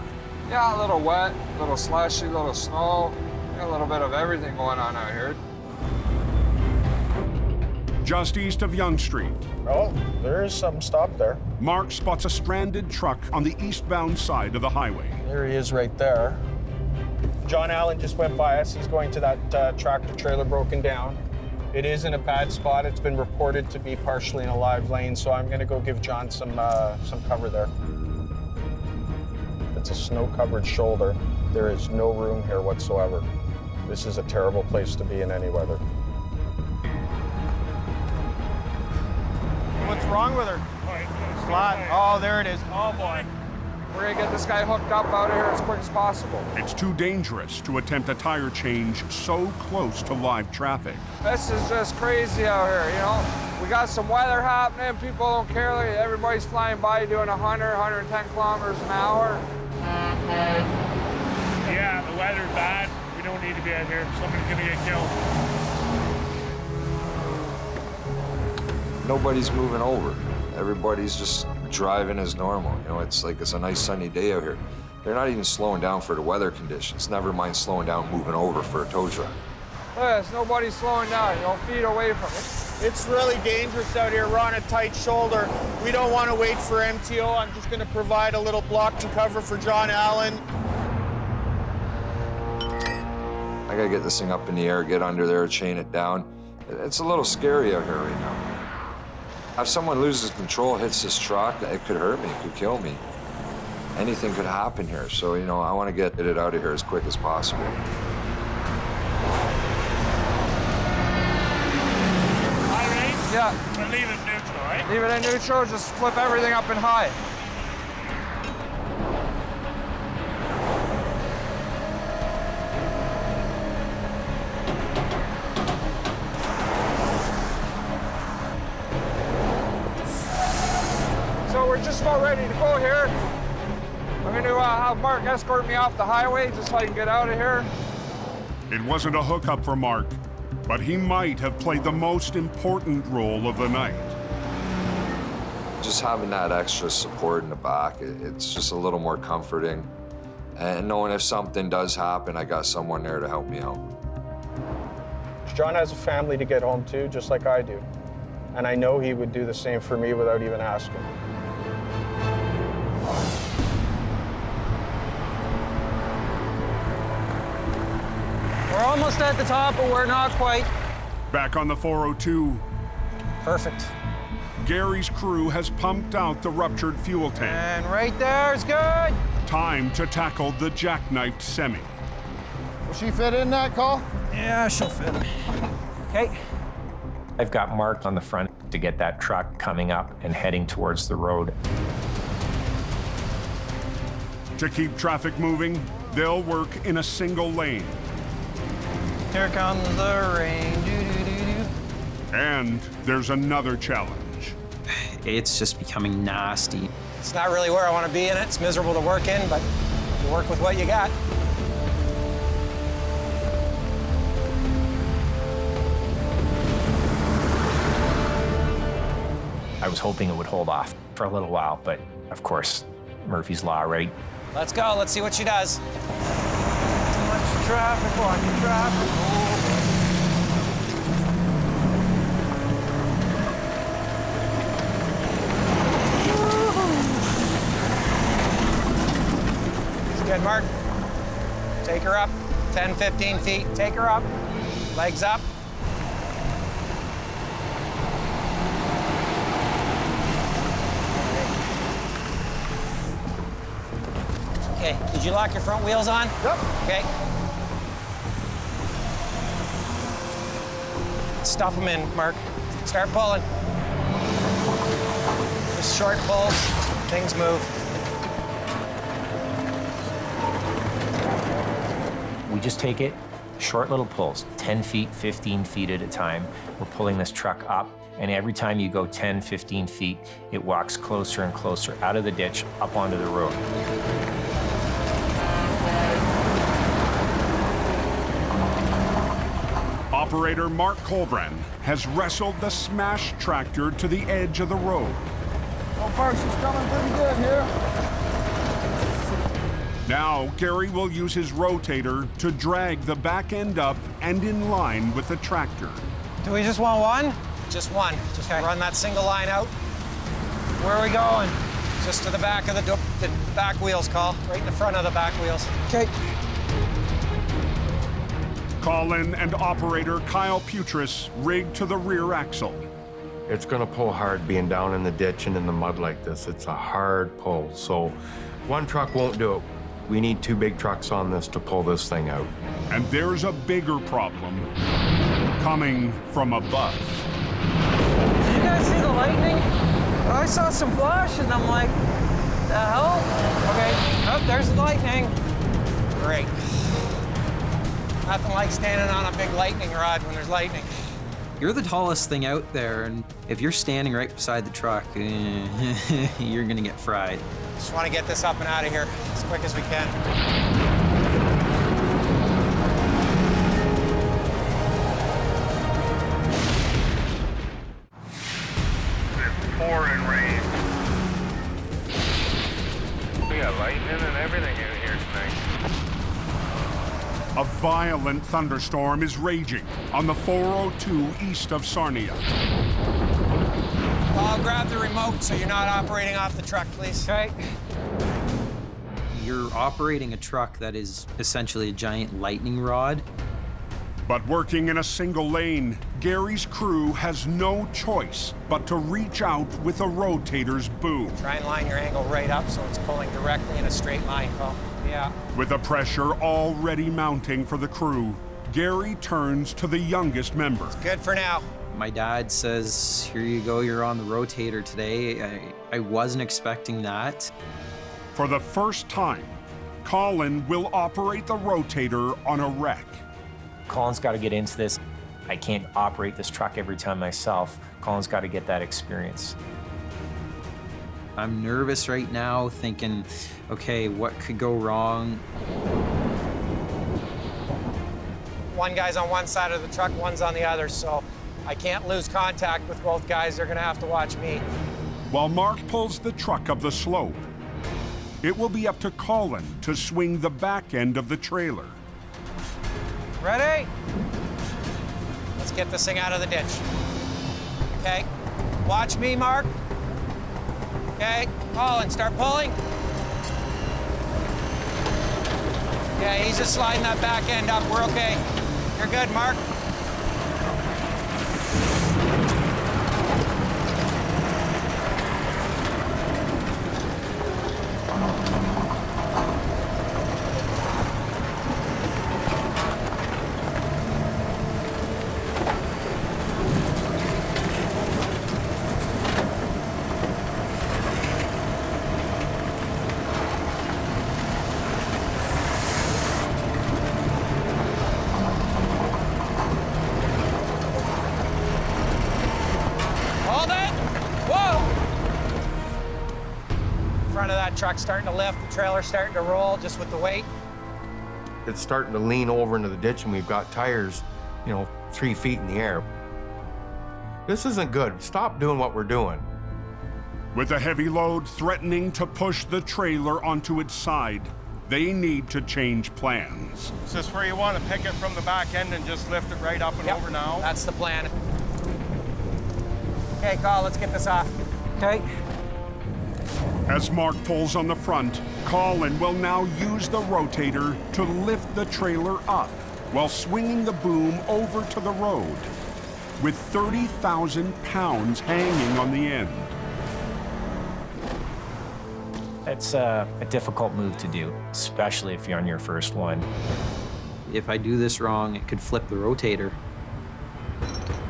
Yeah, a little wet, a little slushy, a little snow, a little bit of everything going on out here. Just east of Yonge Street. Oh, there is some stop there. Mark spots a stranded truck on the eastbound side of the highway. There he is right there. John Allen just went by us. He's going to that tractor trailer broken down. It is in a bad spot. It's been reported to be partially in a live lane, so I'm gonna go give John some cover there. It's a snow-covered shoulder. There is no room here whatsoever. This is a terrible place to be in any weather. What's wrong with her? Flat. Oh, there it is. Oh, boy. We're gonna get this guy hooked up out of here as quick as possible. It's too dangerous to attempt a tire change so close to live traffic. This is just crazy out here, you know? We got some weather happening. People don't care. Like, everybody's flying by doing 100, 110 kilometers an hour. Yeah, the weather's bad. We don't need to be out here. Somebody's gonna get killed. Nobody's moving over. Everybody's just driving as normal. You know, it's like it's a nice sunny day out here. They're not even slowing down for the weather conditions. Never mind slowing down, moving over for a tow truck. Yes, nobody's slowing down. You know, feet away from it. It's really dangerous out here. We're on a tight shoulder. We don't want to wait for MTO. I'm just going to provide a little block and cover for John Allen. I gotta get this thing up in the air, get under there, chain it down. It's a little scary out here right now. If someone loses control, hits this truck, it could hurt me, it could kill me. Anything could happen here. So, you know, I want to get it out of here as quick as possible. Yeah. But leave it neutral, right? Leave it in neutral, just flip everything up in high. So we're just about ready to go here. I'm going to have Mark escort me off the highway just so I can get out of here. It wasn't a hookup for Mark, but he might have played the most important role of the night. Just having that extra support in the back, it's just a little more comforting. And knowing if something does happen, I got someone there to help me out. John has a family to get home to, just like I do. And I know he would do the same for me without even asking. We're almost at the top, but we're not quite. Back on the 402. Perfect. Gary's crew has pumped out the ruptured fuel tank. And right there's good. Time to tackle the jackknifed semi. Will she fit in that, Col? Yeah, she'll fit. Okay. I've got Mark on the front to get that truck coming up and heading towards the road. To keep traffic moving, they'll work in a single lane. Here comes the rain. Doo-doo-doo-doo. And there's another challenge. It's just becoming nasty. It's not really where I want to be in it. It's miserable to work in, but you work with what you got. I was hoping it would hold off for a little while, but of course, Murphy's Law, right? Let's go. Let's see what she does. Too much traffic, watching traffic. She's good, Mark. Take her up. 10, 15 feet. Take her up. Legs up. Okay, did you lock your front wheels on? Yep. Okay. Stuff them in, Mark. Start pulling. Just short pulls, things move. We just take it, short little pulls, 10 feet, 15 feet at a time. We're pulling this truck up, and every time you go 10, 15 feet, it walks closer and closer out of the ditch, up onto the road. Operator Mark Colbran has wrestled the smashed tractor to the edge of the road. So far, she's coming pretty good here. Now, Gary will use his rotator to drag the back end up and in line with the tractor. Do we just want one? Just one. Just run that single line out. Where are we going? Just to the back of the back wheels, Call. Right in the front of the back wheels. Okay. Colin and operator Kyle Putris rig to the rear axle. It's gonna pull hard being down in the ditch and in the mud like this. It's a hard pull, so one truck won't do it. We need 2 big trucks on this to pull this thing out. And there's a bigger problem coming from above. Did you guys see the lightning? I saw some flashes and I'm like, the hell? Okay, oh, there's the lightning. Great. Nothing like standing on a big lightning rod when there's lightning. You're the tallest thing out there, and if you're standing right beside the truck, you're gonna get fried. Just want to get this up and out of here as quick as we can. It's pouring rain. We got lightning and everything in here tonight. A violent thunderstorm is raging on the 402 east of Sarnia. I'll grab the remote so you're not operating off the truck, please. Okay. You're operating a truck that is essentially a giant lightning rod. But working in a single lane, Gary's crew has no choice but to reach out with a rotator's boom. Try and line your angle right up so it's pulling directly in a straight line, Cole. Yeah. With the pressure already mounting for the crew, Gary turns to the youngest member. It's good for now. My dad says, here you go, you're on the rotator today. I wasn't expecting that. For the first time, Colin will operate the rotator on a wreck. Colin's got to get into this. I can't operate this truck every time myself. Colin's got to get that experience. I'm nervous right now, thinking, okay, what could go wrong? One guy's on one side of the truck, one's on the other, so I can't lose contact with both guys. They're gonna have to watch me. While Mark pulls the truck up the slope, it will be up to Colin to swing the back end of the trailer. Ready? Let's get this thing out of the ditch. Okay, watch me, Mark. Okay, Colin, start pulling. Okay, he's just sliding that back end up. We're okay. You're good, Mark. that truck's starting to lift, the trailer's starting to roll just with the weight. It's starting to lean over into the ditch and we've got tires, 3 feet in the air. This isn't good. Stop doing what we're doing. With a heavy load threatening to push the trailer onto its side, they need to change plans. Is this where you want to pick it from the back end and just lift it right up and over now? That's the plan. Okay, Colin, let's get this off. Okay. As Mark pulls on the front, Colin will now use the rotator to lift the trailer up while swinging the boom over to the road, with 30,000 pounds hanging on the end. It's a difficult move to do, especially if you're on your first one. If I do this wrong, it could flip the rotator.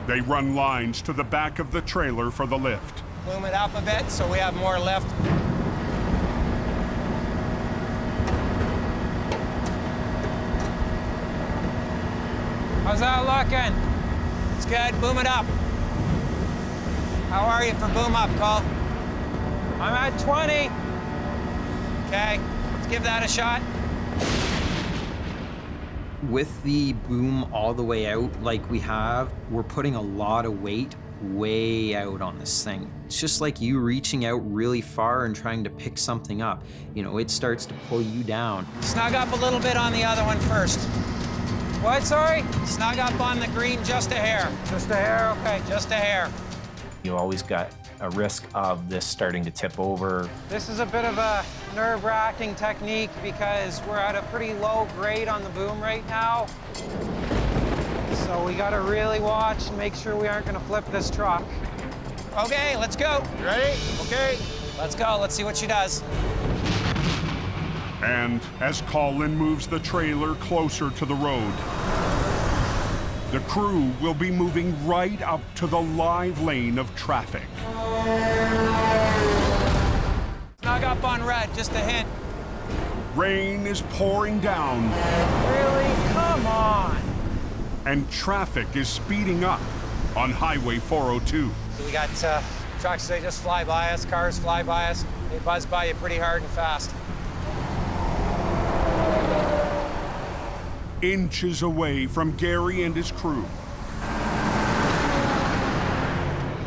They run lines to the back of the trailer for the lift. Boom it up a bit so we have more lift. How's that looking? It's good. Boom it up. How are you for boom up, Cole? I'm at 20. Okay, let's give that a shot. With the boom all the way out like we have, we're putting a lot of weight way out on this thing. It's just like you reaching out really far and trying to pick something up. It starts to pull you down. Snug up a little bit on the other one first. What, sorry? Snug up on the green just a hair. Just a hair, okay, just a hair. You always got a risk of this starting to tip over. This is a bit of a nerve-wracking technique because we're at a pretty low grade on the boom right now. So we gotta really watch and make sure we aren't gonna flip this truck. Okay, let's go. You ready? Okay. Let's go, let's see what she does. And as Colin moves the trailer closer to the road, the crew will be moving right up to the live lane of traffic. Snug up on red, just a hint. Rain is pouring down. Really? Come on. And traffic is speeding up on Highway 402. We got trucks, they just fly by us, cars fly by us. They buzz by you pretty hard and fast. Inches away from Gary and his crew.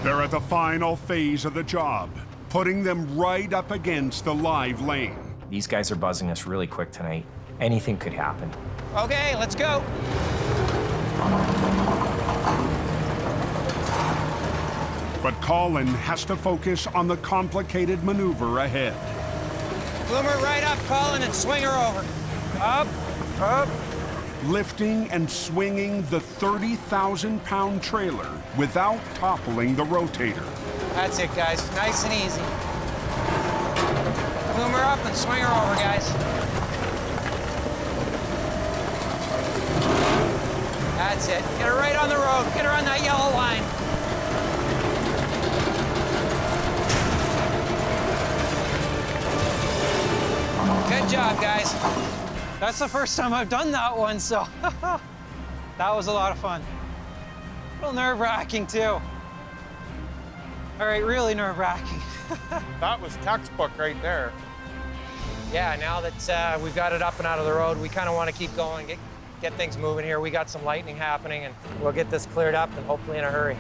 They're at the final phase of the job, putting them right up against the live lane. These guys are buzzing us really quick tonight. Anything could happen. Okay, let's go. But Colin has to focus on the complicated maneuver ahead. Boom her right up, Colin, and swing her over. Up, up. Lifting and swinging the 30,000-pound trailer without toppling the rotator. That's it, guys. Nice and easy. Boom her up and swing her over, guys. That's it. Get her right on the road. Get her on that yellow line. Good job, guys. That's the first time I've done that one, so that was a lot of fun. A little nerve-wracking, too. All right, really nerve-wracking. That was textbook right there. Yeah, now that we've got it up and out of the road, we kind of want to keep going, get things moving here. We got some lightning happening, and we'll get this cleared up, and hopefully in a hurry.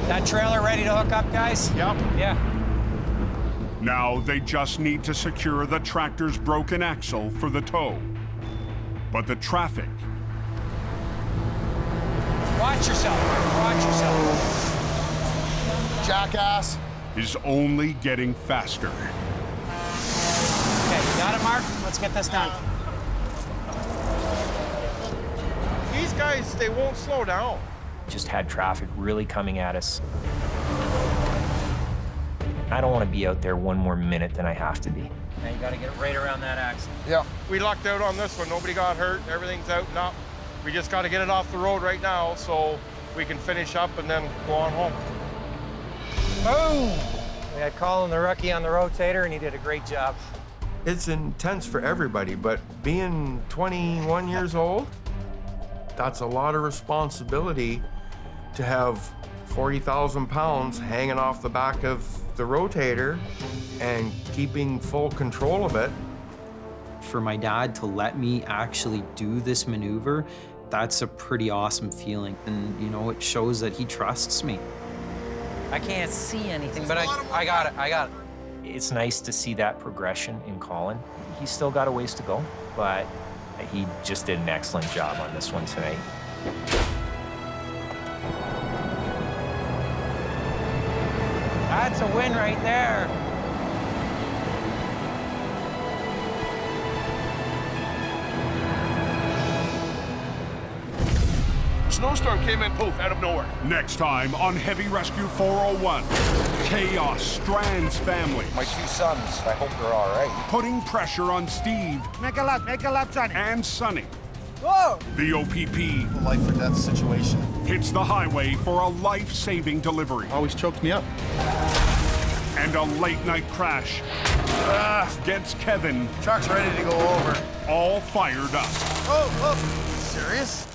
That trailer ready to hook up, guys? Yep. Yeah. Now they just need to secure the tractor's broken axle for the tow. But the traffic... Watch yourself, watch yourself. Jackass! ...is only getting faster. Okay, you got it, Mark? Let's get this done. These guys, they won't slow down. Just had traffic really coming at us. I don't want to be out there one more minute than I have to be. Now you got to get right around that axle. Yeah. We lucked out on this one. Nobody got hurt. Everything's out and up. We just got to get it off the road right now so we can finish up and then go on home. Boom! We had Colin, the rookie, on the rotator, and he did a great job. It's intense for everybody, but being 21 years old, that's a lot of responsibility to have 40,000 pounds hanging off the back of the rotator and keeping full control of it. For my dad to let me actually do this maneuver, that's a pretty awesome feeling. And, you know, it shows that he trusts me. I can't see anything, but I got it. It's nice to see that progression in Colin. He's still got a ways to go, but he just did an excellent job on this one tonight. That's a win right there. Snowstorm came in poof out of nowhere. Next time on Heavy Rescue 401, chaos strands family. My 2 sons, I hope they're all right. Putting pressure on Steve. Make a left, Sonny. And Sonny. Whoa! The OPP. A life or death situation. Hits the highway for a life-saving delivery. Always chokes me up. And a late-night crash gets Kevin. Truck's ready to go over. All fired up. Oh, serious?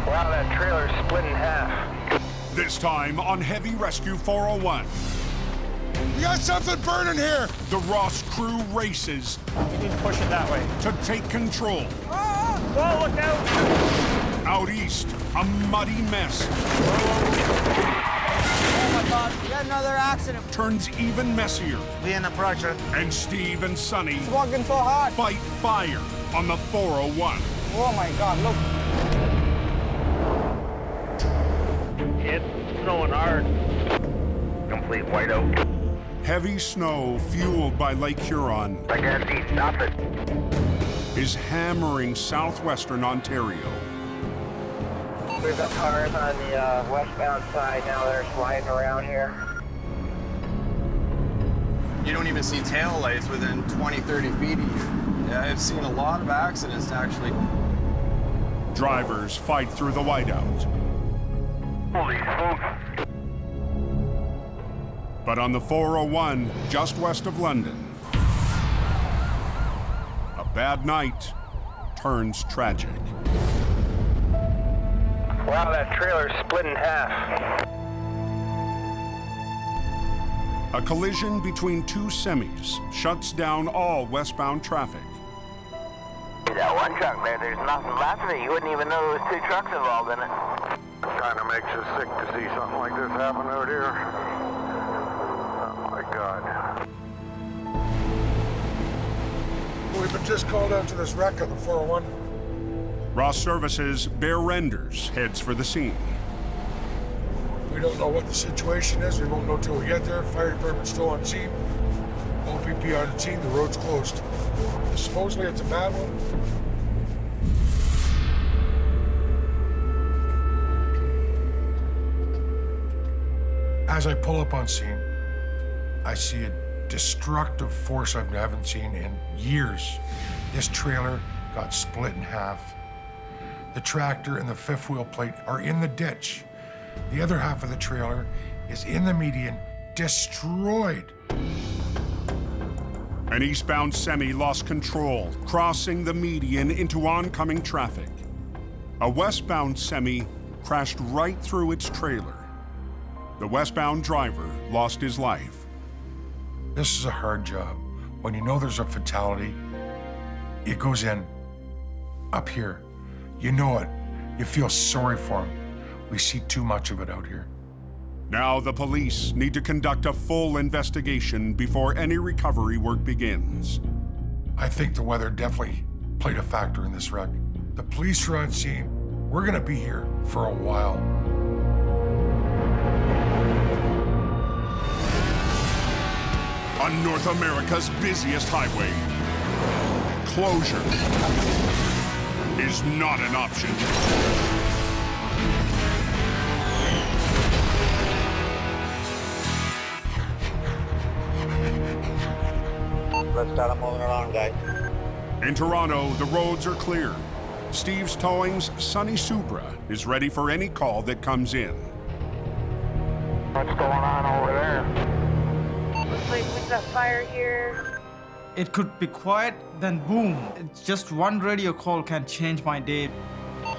Wow, that trailer's split in half. This time on Heavy Rescue 401. We got something burning here. The Ross crew races. You need to push it that way. To take control. Whoa, look out! Out east, a muddy mess. Oh my God, we got another accident. Turns even messier. We in approaching. And Steve and Sonny It's walking so hard. fight fire on the 401. Oh my God, look. It's snowing hard. Complete whiteout. Heavy snow, fueled by Lake Huron, I can't see, stop it. is hammering southwestern Ontario. We've got cars on the westbound side now that are sliding around here. You don't even see tail lights within 20, 30 feet of you. Yeah, I've seen a lot of accidents, actually. Drivers fight through the whiteout. Holy smokes. But on the 401, just west of London, a bad night turns tragic. Wow, that trailer's split in half. A collision between 2 semis shuts down all westbound traffic. That one truck there, there's nothing left of it. You wouldn't even know there was 2 trucks involved in it. Kind of makes us sick to see something like this happen out here. Oh my God. We've been just called out to this wreck on the 401. Ross Services' Bear Renders heads for the scene. We don't know what the situation is. We won't know till we get there. Fire department's still on scene. OPP on scene. The road's closed. Supposedly it's a bad one. As I pull up on scene, I see a destructive force I haven't seen in years. This trailer got split in half. The tractor and the fifth wheel plate are in the ditch. The other half of the trailer is in the median, destroyed. An eastbound semi lost control, crossing the median into oncoming traffic. A westbound semi crashed right through its trailer. The westbound driver lost his life. This is a hard job. When you know there's a fatality, it goes in up here. You know it. You feel sorry for him. We see too much of it out here. Now the police need to conduct a full investigation before any recovery work begins. I think the weather definitely played a factor in this wreck. The police are on scene. We're gonna be here for a while. On North America's busiest highway, Closure is not an option. Let's start moving around, guys. In Toronto, the roads are clear. Steve's Towing's Sunny Supra is ready for any call that comes in. What's going on over there? Looks like we've got fire here. It could be quiet, then boom. It's just one radio call can change my day.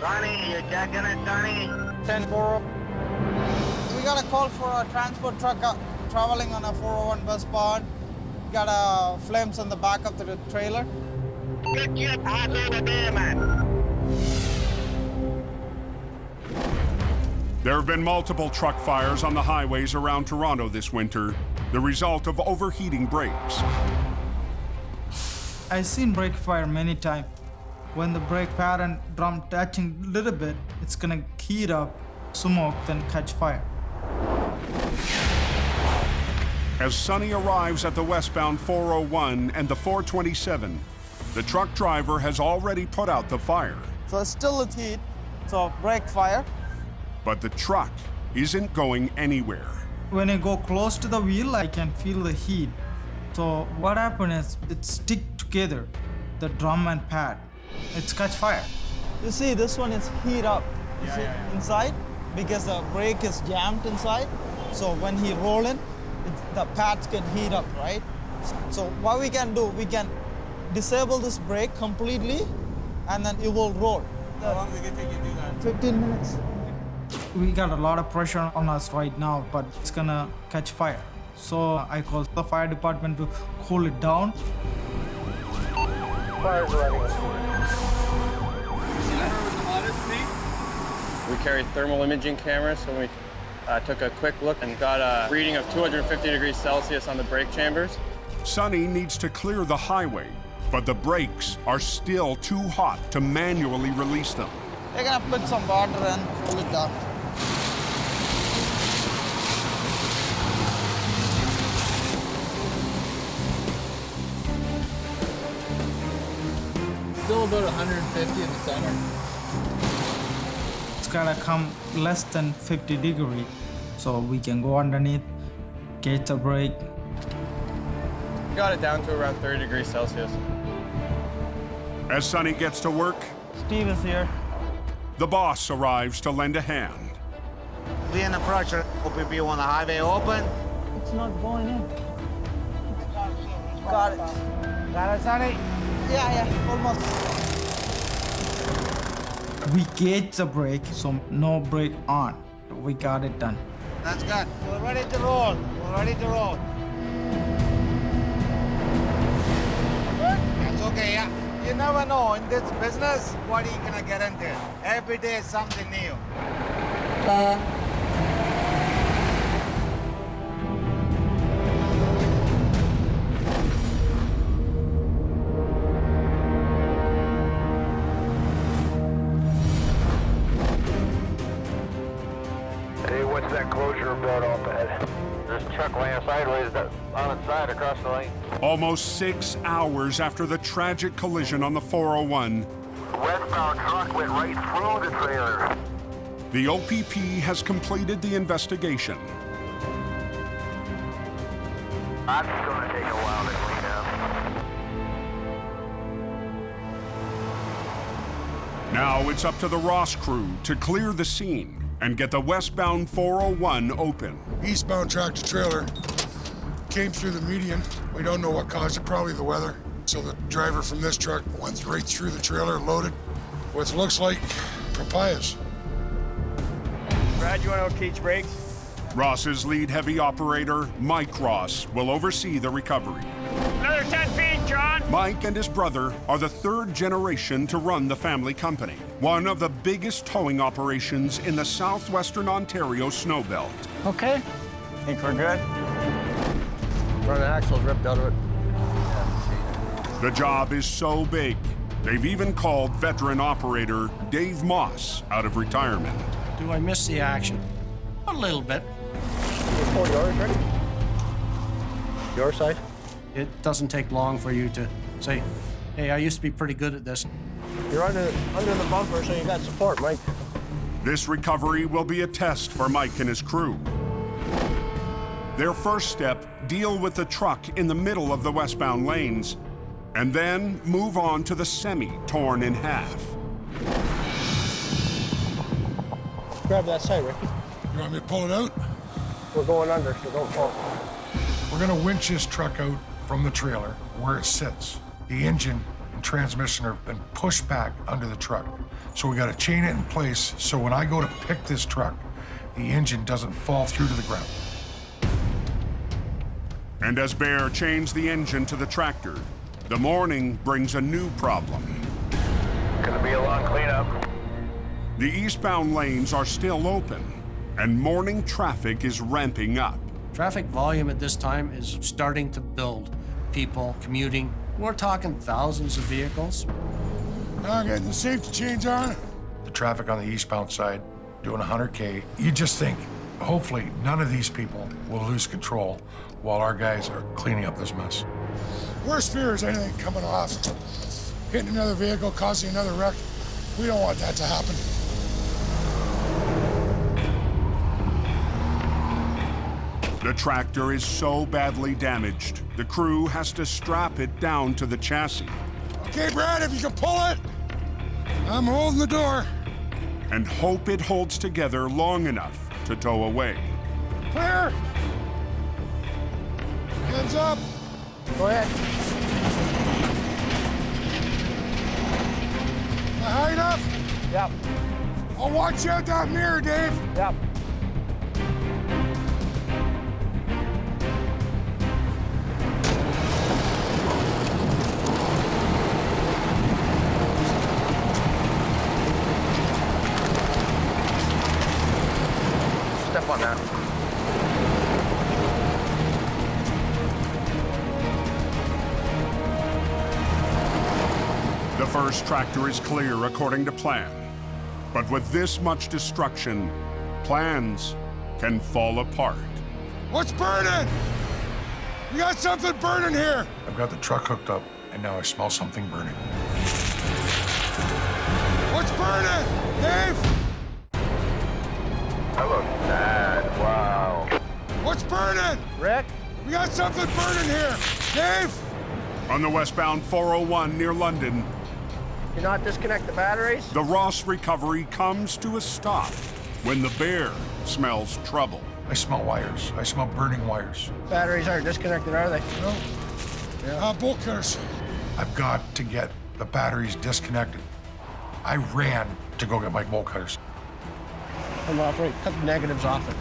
Sonny, you checking it, Sonny? 10-4. We got a call for a transport truck traveling on a 401 westbound. We got flames on the back of the trailer. Good job, pass over there, man. There have been multiple truck fires on the highways around Toronto this winter, the result of overheating brakes. I've seen brake fire many times. When the brake pad and drum touching a little bit, it's gonna heat up, smoke, then catch fire. As Sonny arrives at the westbound 401 and the 427, the truck driver has already put out the fire. So it's still a heat, so brake fire. But the truck isn't going anywhere. When I go close to the wheel, I can feel the heat. So what happened is it stick together, the drum and pad. It's catch fire. You see, this one is heat up inside because the brake is jammed inside. So when he roll in, the pads can heat up, right? So what we can do, we can disable this brake completely, and then it will roll. How long did it take you to do that? 15 minutes. We got a lot of pressure on us right now, but it's gonna catch fire. So I called the fire department to cool it down. Fire's ready. We carry thermal imaging cameras, so we took a quick look and got a reading of 250 degrees Celsius on the brake chambers. Sonny needs to clear the highway, but the brakes are still too hot to manually release them. They're gonna put some water and cool it down. Still about 150 in the center. It's gotta come less than 50 degrees, so we can go underneath, get the brake. Got it down to around 30 degrees Celsius. As Sonny gets to work, Steve is here. The boss arrives to lend a hand. We in the pressure. OPP on the highway open. It's not going in. Got it. Got it, Sonny? Yeah, almost. We gauge the brake, so no brake on. We got it done. That's good. We're ready to roll. We're ready to roll. That's okay, yeah. You never know in this business what you're gonna get into. Every day is something new. Hey, what's that closure about up ahead? There's a truck laying sideways on its side across the lane. Almost 6 hours after the tragic collision on the 401, The westbound truck went right through the trailer. the OPP has completed the investigation. That's gonna take a while to clean up. Now it's up to the Ross crew to clear the scene and get the westbound 401 open. Eastbound tractor trailer came through the median. We don't know what caused it, probably the weather. So the driver from this truck went right through the trailer, loaded what looks like papayas. Brad, you want to cage brakes? Ross's lead heavy operator, Mike Ross, will oversee the recovery. Another 10 feet, John! Mike and his brother are the third generation to run the family company, one of the biggest towing operations in the southwestern Ontario snowbelt. Okay. Think we're good? Front axle's ripped out of it. The job is so big, they've even called veteran operator Dave Moss out of retirement. Do I miss the action? A little bit. Pull yours ready? Your side? It doesn't take long for you to say, Hey, I used to be pretty good at this. You're under the bumper, so you got support, Mike. This recovery will be a test for Mike and his crew. Their first step, deal with the truck in the middle of the westbound lanes, and then move on to the semi torn in half. Grab that side, Ricky. You want me to pull it out? We're going under, so don't fall. We're gonna winch this truck out from the trailer where it sits. The engine and transmission have been pushed back under the truck. So we gotta chain it in place so when I go to pick this truck, the engine doesn't fall through to the ground. And as Bear chains the engine to the tractor, the morning brings a new problem. Gonna be a long cleanup. The eastbound lanes are still open, and morning traffic is ramping up. Traffic volume at this time is starting to build. People commuting. We're talking thousands of vehicles. Now getting the safety chains on. The traffic on the eastbound side doing 100K. You just think, hopefully, none of these people will lose control while our guys are cleaning up this mess. Worst fear is anything coming off, hitting another vehicle, causing another wreck. We don't want that to happen. The tractor is so badly damaged, the crew has to strap it down to the chassis. Okay, Brad, if you can pull it, I'm holding the door. And hope it holds together long enough to tow away. Clear. Hands up. Go ahead. High enough? Yep. I'll watch out that mirror, Dave. Yep. Step on that. The first tractor is clear according to plan. But with this much destruction, plans can fall apart. What's burning? We got something burning here. I've got the truck hooked up, and now I smell something burning. What's burning? Dave? That looks bad. Wow. What's burning? Rick? We got something burning here. Dave? On the westbound 401 near London, You not disconnect the batteries? the Ross recovery comes to a stop when the Bear smells trouble. I smell wires. I smell burning wires. Batteries aren't disconnected, are they? No. Yeah. Bolt cutters. I've got to get the batteries disconnected. I ran to go get my bolt cutters. Come off, right. Cut the negatives off it.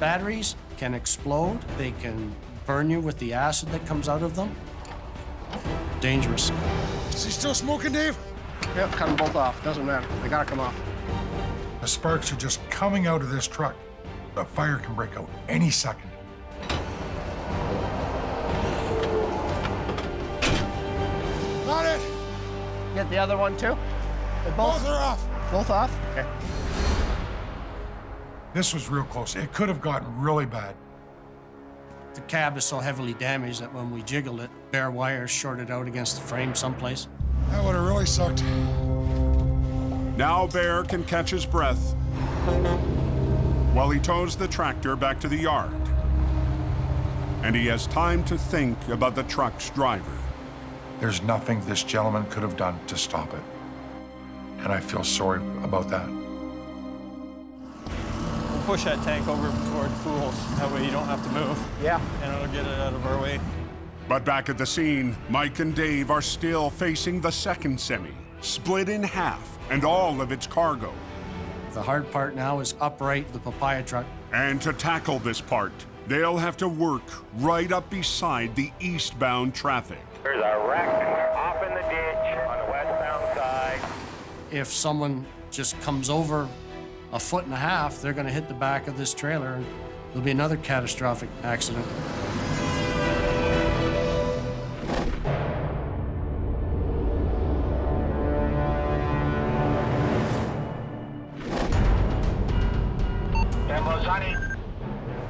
Batteries can explode. They can burn you with the acid that comes out of them. Dangerous. Is he still smoking, Dave? Yep, cut them both off. Doesn't matter. They gotta come off. The sparks are just coming out of this truck. The fire can break out any second. Got it. Get the other one too? They Both are off. Both off? Okay. This was real close. It could have gotten really bad. The cab is so heavily damaged that when we jiggled it, bare wires shorted out against the frame someplace. That would have really sucked. Now Bear can catch his breath while he tows the tractor back to the yard. And he has time to think about the truck's driver. There's nothing this gentleman could have done to stop it. And I feel sorry about that. We'll push that tank over toward Cools. That way you don't have to move. Yeah. And it'll get it out of our way. But back at the scene, Mike and Dave are still facing the second semi, split in half, and all of its cargo. The hard part now is upright the papaya truck. And to tackle this part, they'll have to work right up beside the eastbound traffic. There's a wreck off in the ditch on the westbound side. If someone just comes over a foot and a half, they're going to hit the back of this trailer and there'll be another catastrophic accident. Demo's honey.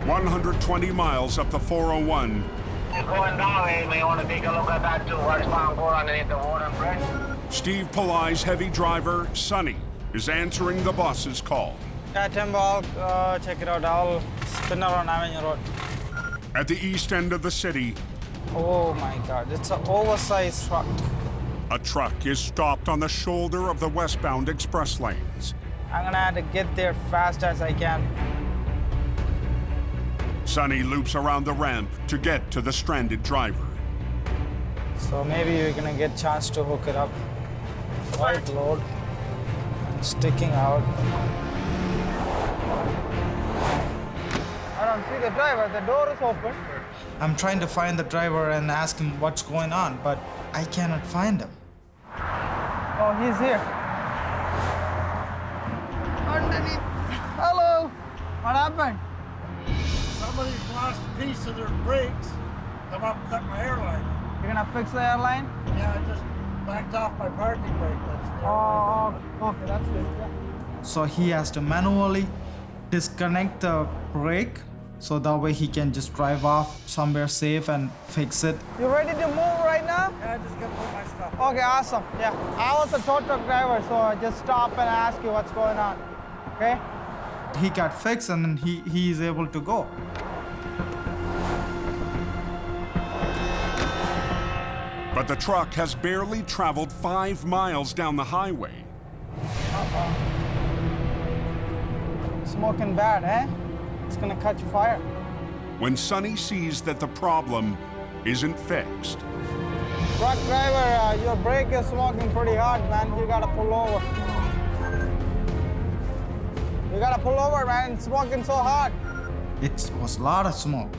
120 miles up the 401, It's going down, you may want to take a look at that too. Where's Concord underneath the water bridge? Steve Pillai's heavy driver, Sonny, is answering the boss's call. Yeah, Timbo, I'll check it out. I'll spin around Avenue Road. At the east end of the city, Oh my God, it's an oversized truck. a truck is stopped on the shoulder of the westbound express lanes. I'm gonna have to get there fast as I can. Sonny loops around the ramp to get to the stranded driver. So maybe we're gonna get a chance to hook it up. White load and sticking out. I don't see the driver. The door is open. I'm trying to find the driver and ask him what's going on, but I cannot find him. Oh, he's here. Underneath. Hello. What happened? Somebody's lost a piece of their brakes. Come up and cut my airline. You're gonna fix the airline? Yeah, I just backed off my parking brake. That's the okay, that's good. Yeah. So he has to manually disconnect the brake so that way he can just drive off somewhere safe and fix it. You ready to move right now? Yeah, I just gotta put my stuff. Okay, awesome. Yeah, I was a tow truck driver, so I just stop and ask you what's going on. Okay? He got fixed and then he is able to go. But the truck has barely traveled 5 miles down the highway. Smoking bad, eh? It's gonna catch fire. When Sonny sees that the problem isn't fixed. Truck driver, your brake is smoking pretty hard, man. You gotta pull over. You gotta pull over, man. It's smoking so hard. It was a lot of smoke.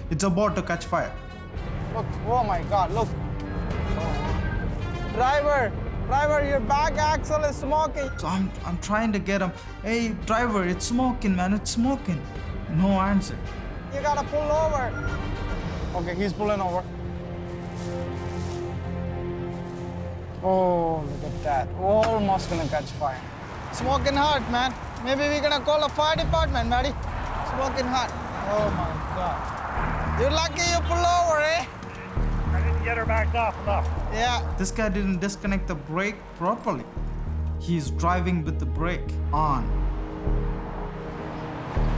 It's about to catch fire. Look, oh my God, look. Driver, your back axle is smoking. So I'm trying to get him. Hey, driver, it's smoking, man. It's smoking. No answer. You gotta pull over. Okay, he's pulling over. Oh, look at that. Almost gonna catch fire. Smoking hot, man. Maybe we're gonna call the fire department, Maddie. Smoking hot. Oh my God. You're lucky you pull over, eh? I didn't get her backed off enough. Yeah. This guy didn't disconnect the brake properly. He's driving with the brake on.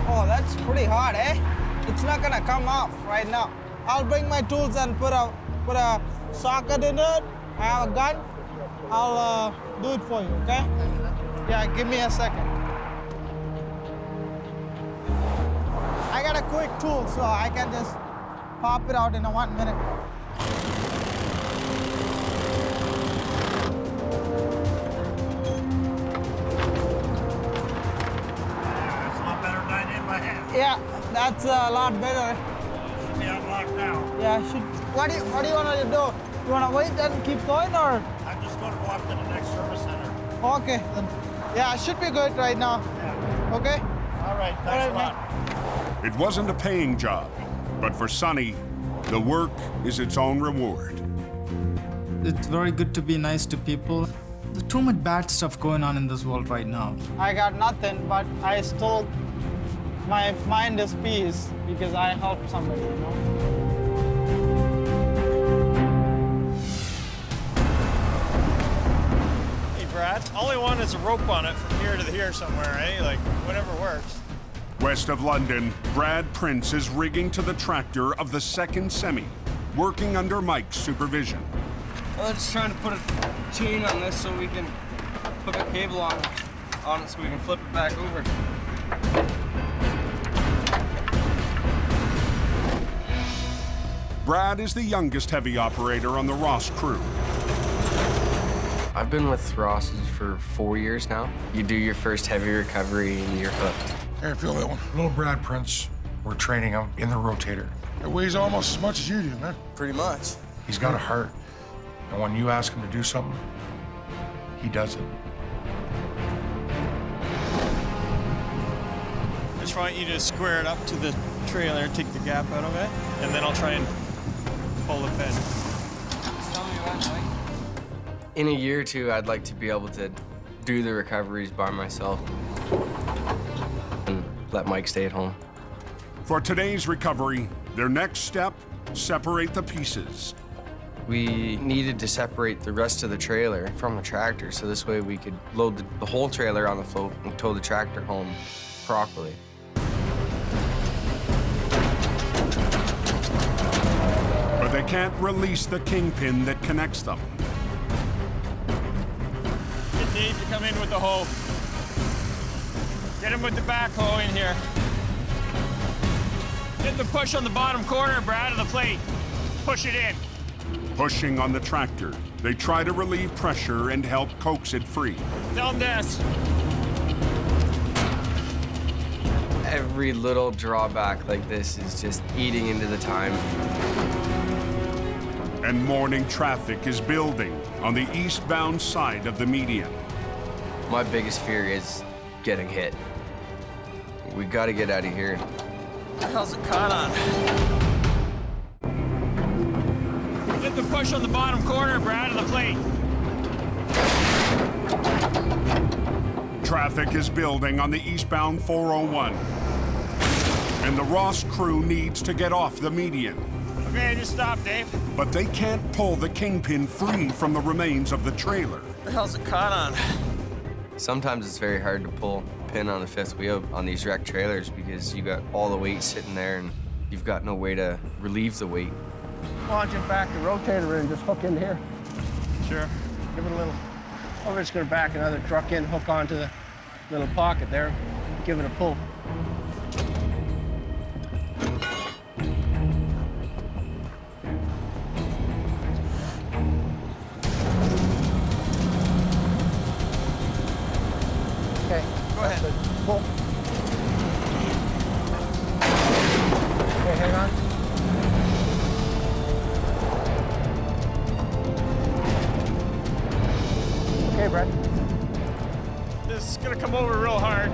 Oh, that's pretty hard, eh? It's not gonna come off right now. I'll bring my tools and put a socket in it. I have a gun. I'll do it for you, okay? Yeah, give me a second. I got a quick tool, so I can just pop it out in 1 minute. That's a lot better than I did in my hand. Yeah, that's a lot better. Should be unlocked now. Yeah, what do you want to do? You want to wait and keep going, or? I'm just going to walk to the next service center. Okay, then. Yeah, it should be good right now. Yeah. Okay? All right, thanks a lot. It wasn't a paying job, but for Sonny, the work is its own reward. It's very good to be nice to people. There's too much bad stuff going on in this world right now. I got nothing, but I still, my mind is peace because I helped somebody, you know? Hey, Brad, all I want is a rope on it from here to here somewhere, eh? Like, whatever works. West of London, Brad Prince is rigging to the tractor of the 2nd Semi, working under Mike's supervision. I'm just trying to put a chain on this so we can hook a cable on it so we can flip it back over. Brad is the youngest heavy operator on the Ross crew. I've been with Ross's for 4 years now. You do your first heavy recovery and you're hooked. Here, feel that one. Little Brad Prince, we're training him in the Rotator. It weighs almost as much as you do, man. Pretty much. He's got a heart. And when you ask him to do something, he does it. I just want you to square it up to the trailer, take the gap out of it, and then I'll try and pull the pin. Just tell me when, Mike. In a year or two, I'd like to be able to do the recoveries by myself and let Mike stay at home. For today's recovery, their next step separate the pieces. We needed to separate the rest of the trailer from the tractor, so this way we could load the whole trailer on the float and tow the tractor home properly. But they can't release the kingpin that connects them. Get Dave to come in with the hoe. Get him with the backhoe in here. Get the push on the bottom corner, Brad, of the plate. Push it in. Pushing on the tractor, they try to relieve pressure and help coax it free. Tell him this. Every little drawback like this is just eating into the time. And morning traffic is building on the eastbound side of the median. My biggest fear is getting hit. We gotta get out of here. What the hell's it caught on? Get the push on the bottom corner, Brad, of the plate. Traffic is building on the eastbound 401. And the Ross crew needs to get off the median. Okay, just stop, Dave. But they can't pull the kingpin free from the remains of the trailer. What the hell's it caught on? Sometimes it's very hard to pull a pin on the fifth wheel on these wrecked trailers because you got all the weight sitting there and you've got no way to relieve the weight. Why don't you back the rotator and just hook in here? Sure. Give it a little. Oh, we're just gonna back another truck in, hook onto the little pocket there, give it a pull. Okay, go ahead. Pull. Okay, hang on. Okay, Brad. This is gonna come over real hard.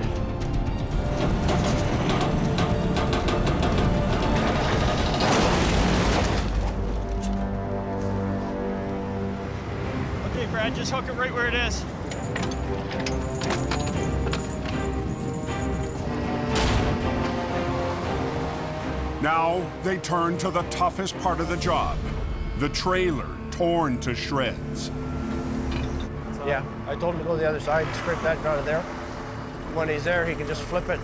Okay, Brad, just hook it right where it is. Now they turn to the toughest part of the job, the trailer torn to shreds. Yeah, I told him to go to the other side, scrape that out of there. When he's there, he can just flip it.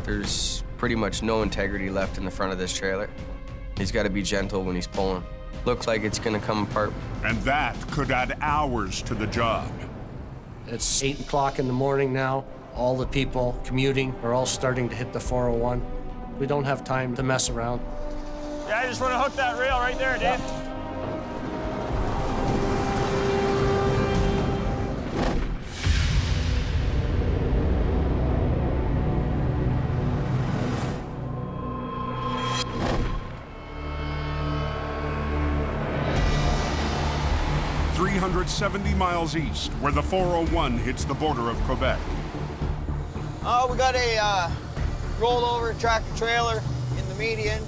There's pretty much no integrity left in the front of this trailer. He's got to be gentle when he's pulling. Looks like it's going to come apart. And that could add hours to the job. It's 8 o'clock in the morning now. All the people commuting are all starting to hit the 401. We don't have time to mess around. Yeah, I just want to hook that rail right there, Dave. Yeah. 370 miles east, where the 401 hits the border of Quebec. We got a rollover tractor trailer in the median.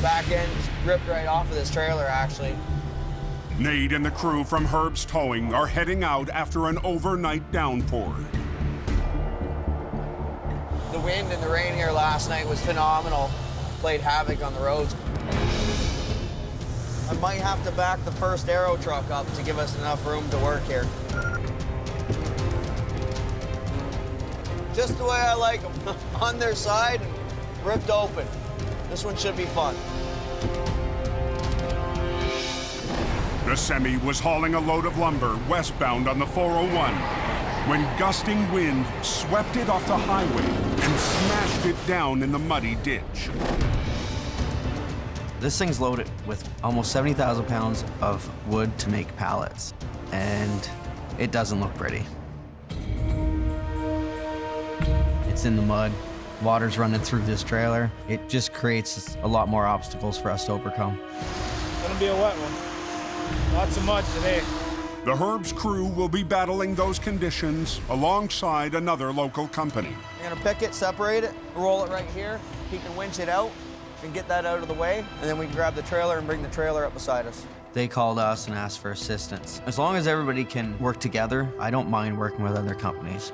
Back end ripped right off of this trailer, actually. Nate and the crew from Herb's Towing are heading out after an overnight downpour. The wind and the rain here last night was phenomenal. Played havoc on the roads. I might have to back the first aero truck up to give us enough room to work here. Just the way I like them, on their side and ripped open. This one should be fun. The semi was hauling a load of lumber westbound on the 401 when gusting wind swept it off the highway and smashed it down in the muddy ditch. This thing's loaded with almost 70,000 pounds of wood to make pallets, and it doesn't look pretty. It's in the mud, water's running through this trailer. It just creates a lot more obstacles for us to overcome. Gonna be a wet one. Lots of mud today. The Herb's crew will be battling those conditions alongside another local company. We're gonna pick it, separate it, roll it right here. He can winch it out and get that out of the way, and then we can grab the trailer and bring the trailer up beside us. They called us and asked for assistance. As long as everybody can work together, I don't mind working with other companies.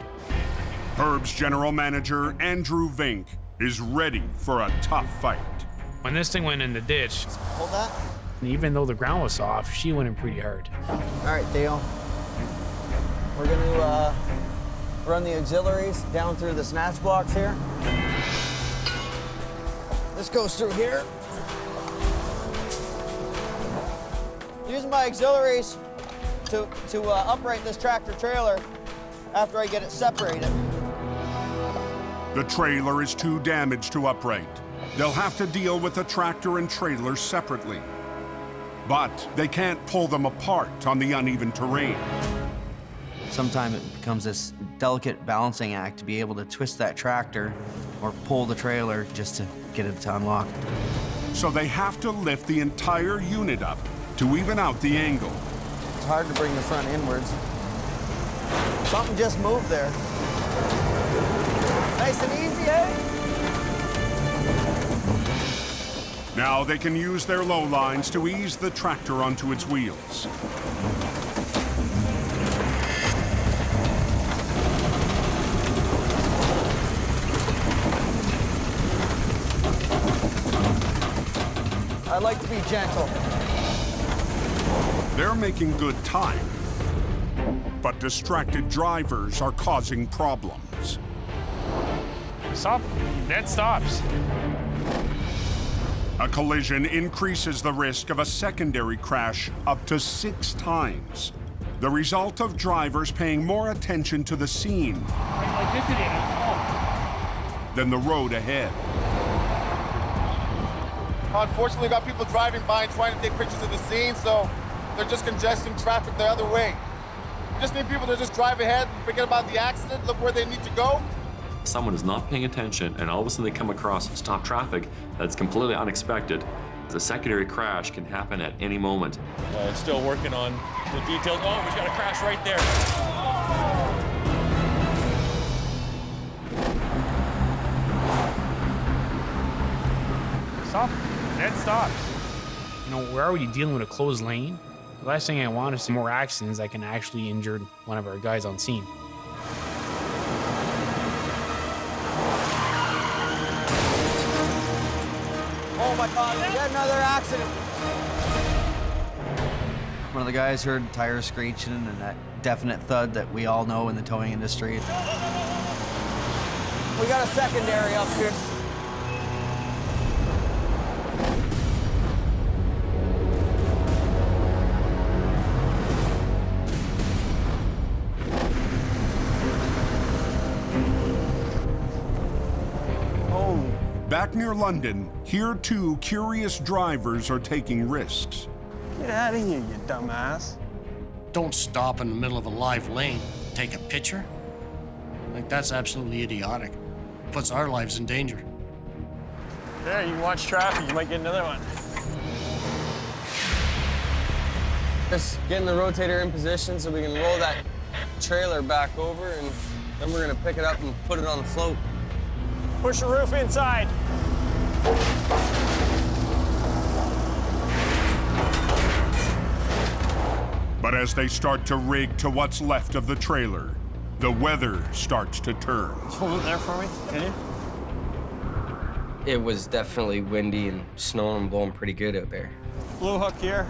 Herb's general manager, Andrew Vink, is ready for a tough fight. When this thing went in the ditch, Hold that. even though the ground was soft, she went in pretty hard. All right, Dale. We're gonna run the auxiliaries down through the snatch blocks here. This goes through here. Using my auxiliaries to upright this tractor trailer after I get it separated. The trailer is too damaged to upright. They'll have to deal with the tractor and trailer separately. But they can't pull them apart on the uneven terrain. Sometimes it becomes this delicate balancing act to be able to twist that tractor or pull the trailer just to get it to unlock. So they have to lift the entire unit up to even out the angle. It's hard to bring the front inwards. Something just moved there. Nice and easy, eh? Now they can use their low lines to ease the tractor onto its wheels. I like to be gentle. They're making good time, but distracted drivers are causing problems. Stop. That stops. A collision increases the risk of a secondary crash up to 6 times. The result of drivers paying more attention to the scene than the road ahead. Unfortunately, got people driving by and trying to take pictures of the scene, so they're just congesting traffic the other way. We just need people to just drive ahead and forget about the accident, look where they need to go. Someone is not paying attention and all of a sudden they come across stop traffic that's completely unexpected. The secondary crash can happen at any moment. Still working on the details. Oh, we've got a crash right there. Stop. That stops. You know, we're already dealing with a closed lane. The last thing I want is some more accidents that can actually injure one of our guys on scene. Oh my God, we got another accident. One of the guys heard tires screeching and that definite thud that we all know in the towing industry. We got a secondary up here. Back near London, here too, curious drivers are taking risks. Get out of here, you dumbass. Don't stop in the middle of a live lane, take a picture. Like, that's absolutely idiotic. Puts our lives in danger. There, you watch traffic, you might get another one. Just getting the rotator in position so we can roll that trailer back over, and then we're gonna pick it up and put it on the float. Push the roof inside. But as they start to rig to what's left of the trailer, the weather starts to turn. Hold it there for me, can you? It was definitely windy and snowing and blowing pretty good out there. Blue hook here.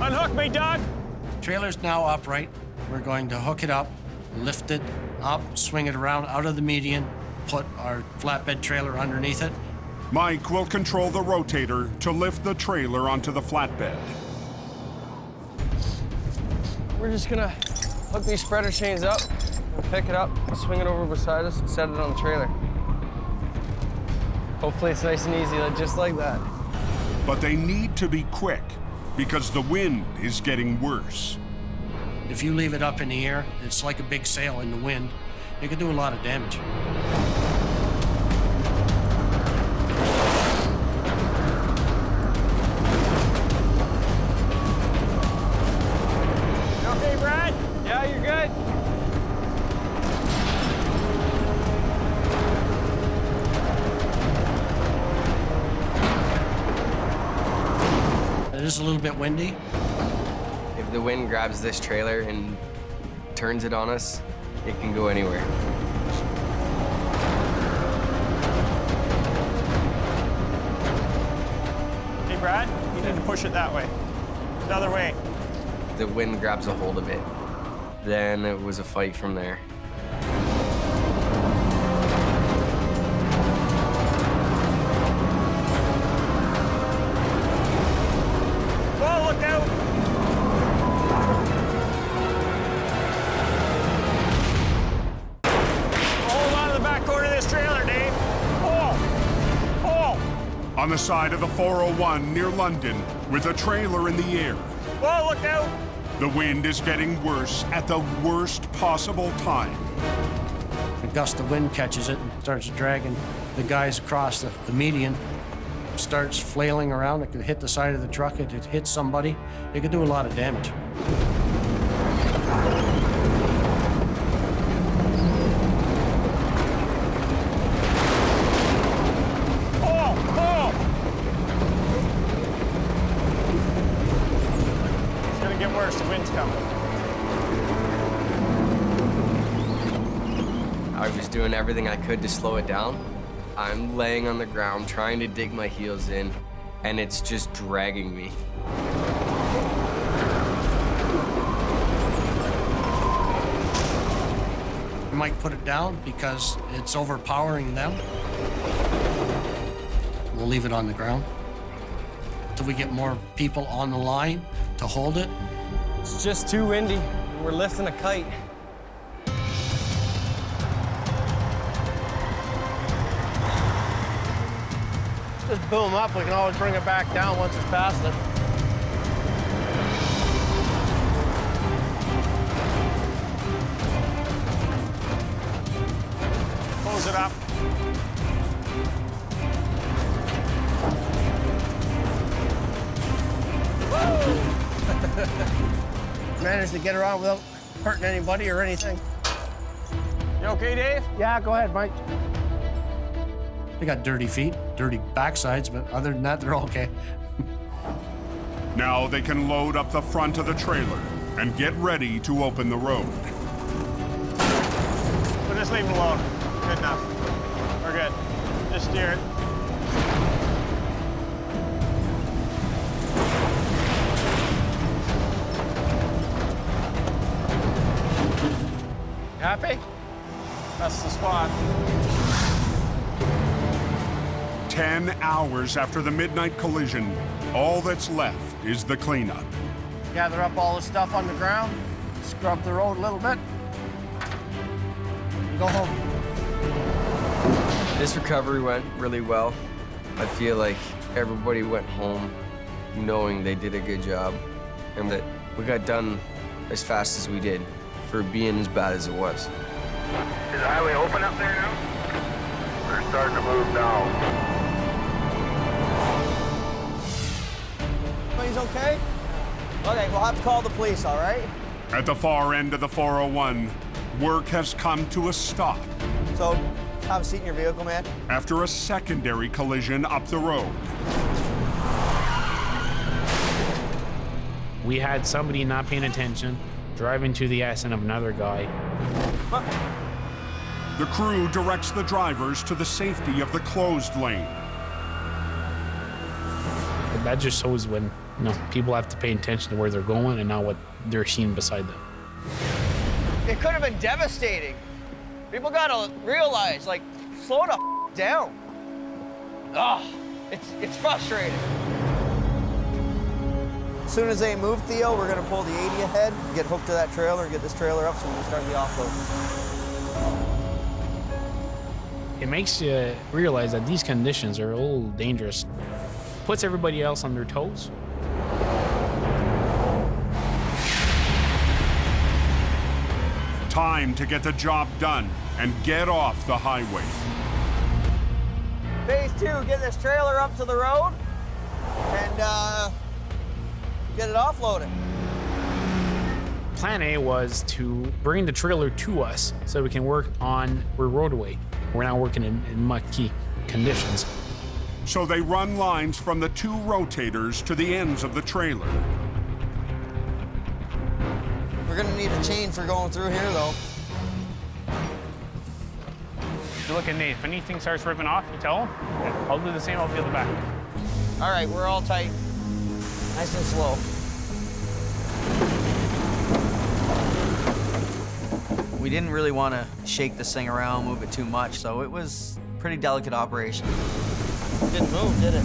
Unhook me, Doug. Trailer's now upright. We're going to hook it up, lift it up, swing it around out of the median, put our flatbed trailer underneath it. Mike will control the rotator to lift the trailer onto the flatbed. We're just gonna hook these spreader chains up, and pick it up, swing it over beside us, and set it on the trailer. Hopefully it's nice and easy, just like that. But they need to be quick because the wind is getting worse. If you leave it up in the air, it's like a big sail in the wind. It can do a lot of damage. You okay, Brad? is a little bit windy. If the wind grabs this trailer and turns it on us, it can go anywhere. Hey, Brad, you need to push it that way. The other way. The wind grabs a hold of it. Then it was a fight from there. Whoa, look out! Hold on to the back corner of this trailer, Dave. Pull! Pull! On the side of the 401 near London, with a trailer in the air. Whoa, look out! The wind is getting worse at the worst possible time. A gust of wind catches it and starts dragging the guys across the median. Starts flailing around. It could hit the side of the truck. It could hit somebody. It could do a lot of damage. Pull! Pull! It's gonna get worse. The wind's coming. I was doing everything I could to slow it down. I'm laying on the ground trying to dig my heels in, and it's just dragging me. You might put it down because it's overpowering them. We'll leave it on the ground until we get more people on the line to hold it. It's just too windy. We're lifting a kite. Just boom up. We can always bring it back down once it's past it. Close it up. Managed to get around without hurting anybody or anything. You okay, Dave? Yeah, go ahead, Mike. They got dirty feet, dirty backsides, but other than that, they're okay. Now they can load up the front of the trailer and get ready to open the road. We'll just leave it alone. Good enough. We're good. Just steer it. Happy? That's the spot. 10 hours after the midnight collision, all that's left is the cleanup. Gather up all the stuff on the ground, scrub the road a little bit, and go home. This recovery went really well. I feel like everybody went home knowing they did a good job and that we got done as fast as we did for being as bad as it was. Is the highway open up there now? We're starting to move now. Everybody's okay? Okay, we'll have to call the police, all right? At the far end of the 401, work has come to a stop. So, have a seat in your vehicle, man. After a secondary collision up the road. We had somebody not paying attention, driving to the accident of another guy. The crew directs the drivers to the safety of the closed lane. That just shows when people have to pay attention to where they're going and not what they're seeing beside them. It could have been devastating. People gotta realize, like, slow the down. Ugh, it's frustrating. As soon as they move, Theo, we're gonna pull the 80 ahead, get hooked to that trailer, and get this trailer up so we can start the offload. It makes you realize that these conditions are a little dangerous. Puts everybody else on their toes. Time to get the job done and get off the highway. Phase 2, get this trailer up to the road and get it offloaded. Plan A was to bring the trailer to us so we can work on our roadway. We're now working in mucky conditions. So they run lines from the 2 rotators to the ends of the trailer. We're gonna need a chain for going through here, though. You look at Nate. If anything starts ripping off, you tell him. Yeah, I'll do the same. I'll feel the back. All right, we're all tight. Nice and slow. We didn't really want to shake this thing around, move it too much, so it was a pretty delicate operation. Didn't move, did it?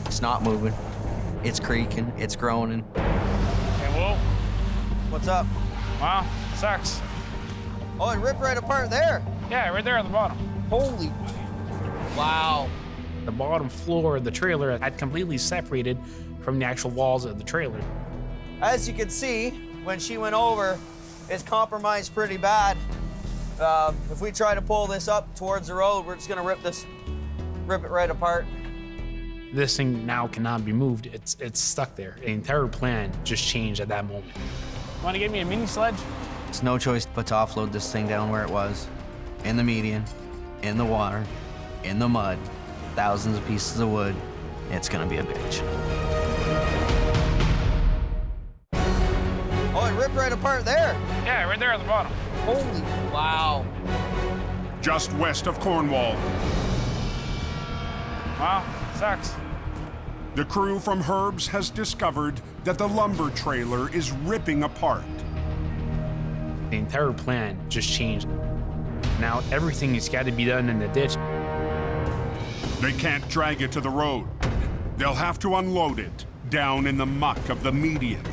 It's not moving. It's creaking. It's groaning. Hey, whoa. What's up? Wow, sucks. Oh, it ripped right apart there. Yeah, right there at the bottom. Holy. Wow. The bottom floor of the trailer had completely separated from the actual walls of the trailer. As you can see, when she went over, it's compromised pretty bad. If we try to pull this up towards the road, we're just gonna rip it right apart. This thing now cannot be moved. It's stuck there. The entire plan just changed at that moment. Want to get me a mini sledge? It's no choice but to offload this thing down where it was. In the median, in the water, in the mud, thousands of pieces of wood. It's gonna be a bitch. Oh, it ripped right apart there. Yeah, right there at the bottom. Holy, wow. Just west of Cornwall. Wow, sucks. The crew from Herb's has discovered that the lumber trailer is ripping apart. The entire plan just changed. Now everything has got to be done in the ditch. They can't drag it to the road. They'll have to unload it down in the muck of the median.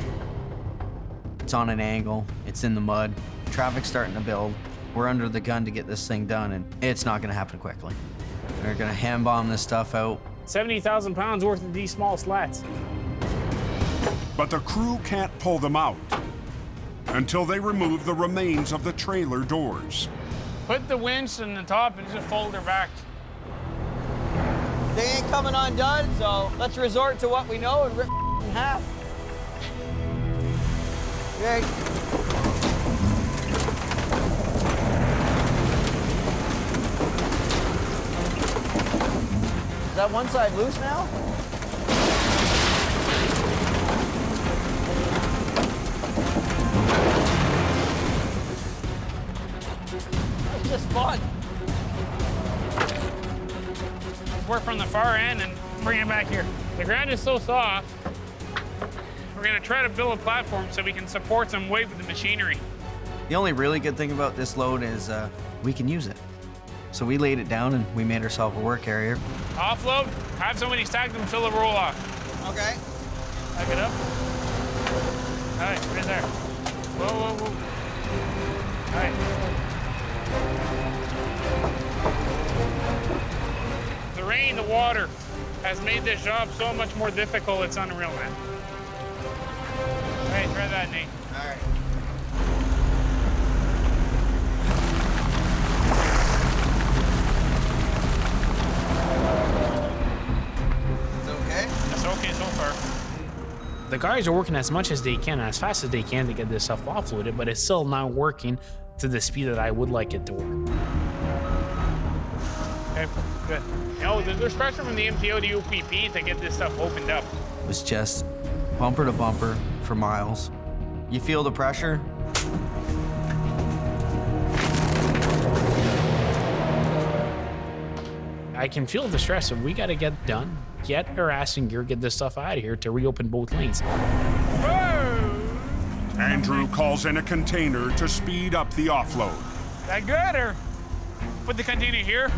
It's on an angle. It's in the mud. Traffic's starting to build. We're under the gun to get this thing done, and it's not gonna happen quickly. They're gonna hand bomb this stuff out. 70,000 pounds worth of these small slats. But the crew can't pull them out until they remove the remains of the trailer doors. Put the winch in the top and just fold her back. They ain't coming undone, so let's resort to what we know and rip in half. Okay. Is that one side loose now? It's just fun. Work from the far end and bring it back here. The ground is so soft, we're gonna try to build a platform so we can support some weight with the machinery. The only really good thing about this load is we can use it. So we laid it down and we made ourselves a work area. Offload, have somebody stack them, fill the roll off. Okay. Back it up. All right, right there. Whoa, whoa, whoa. All right. The rain, the water has made this job so much more difficult, it's unreal, man. All right, try that, Nate. All right. It's okay so far. The guys are working as much as they can, as fast as they can to get this stuff offloaded, but it's still not working to the speed that I would like it to work. Okay, good. You know, there's pressure from the MTO to UPP to get this stuff opened up. It was just bumper to bumper for miles. You feel the pressure? I can feel the stress of we gotta get done, get our ass in gear, get this stuff out of here to reopen both lanes. Andrew calls in a container to speed up the offload. That good, or put the container here,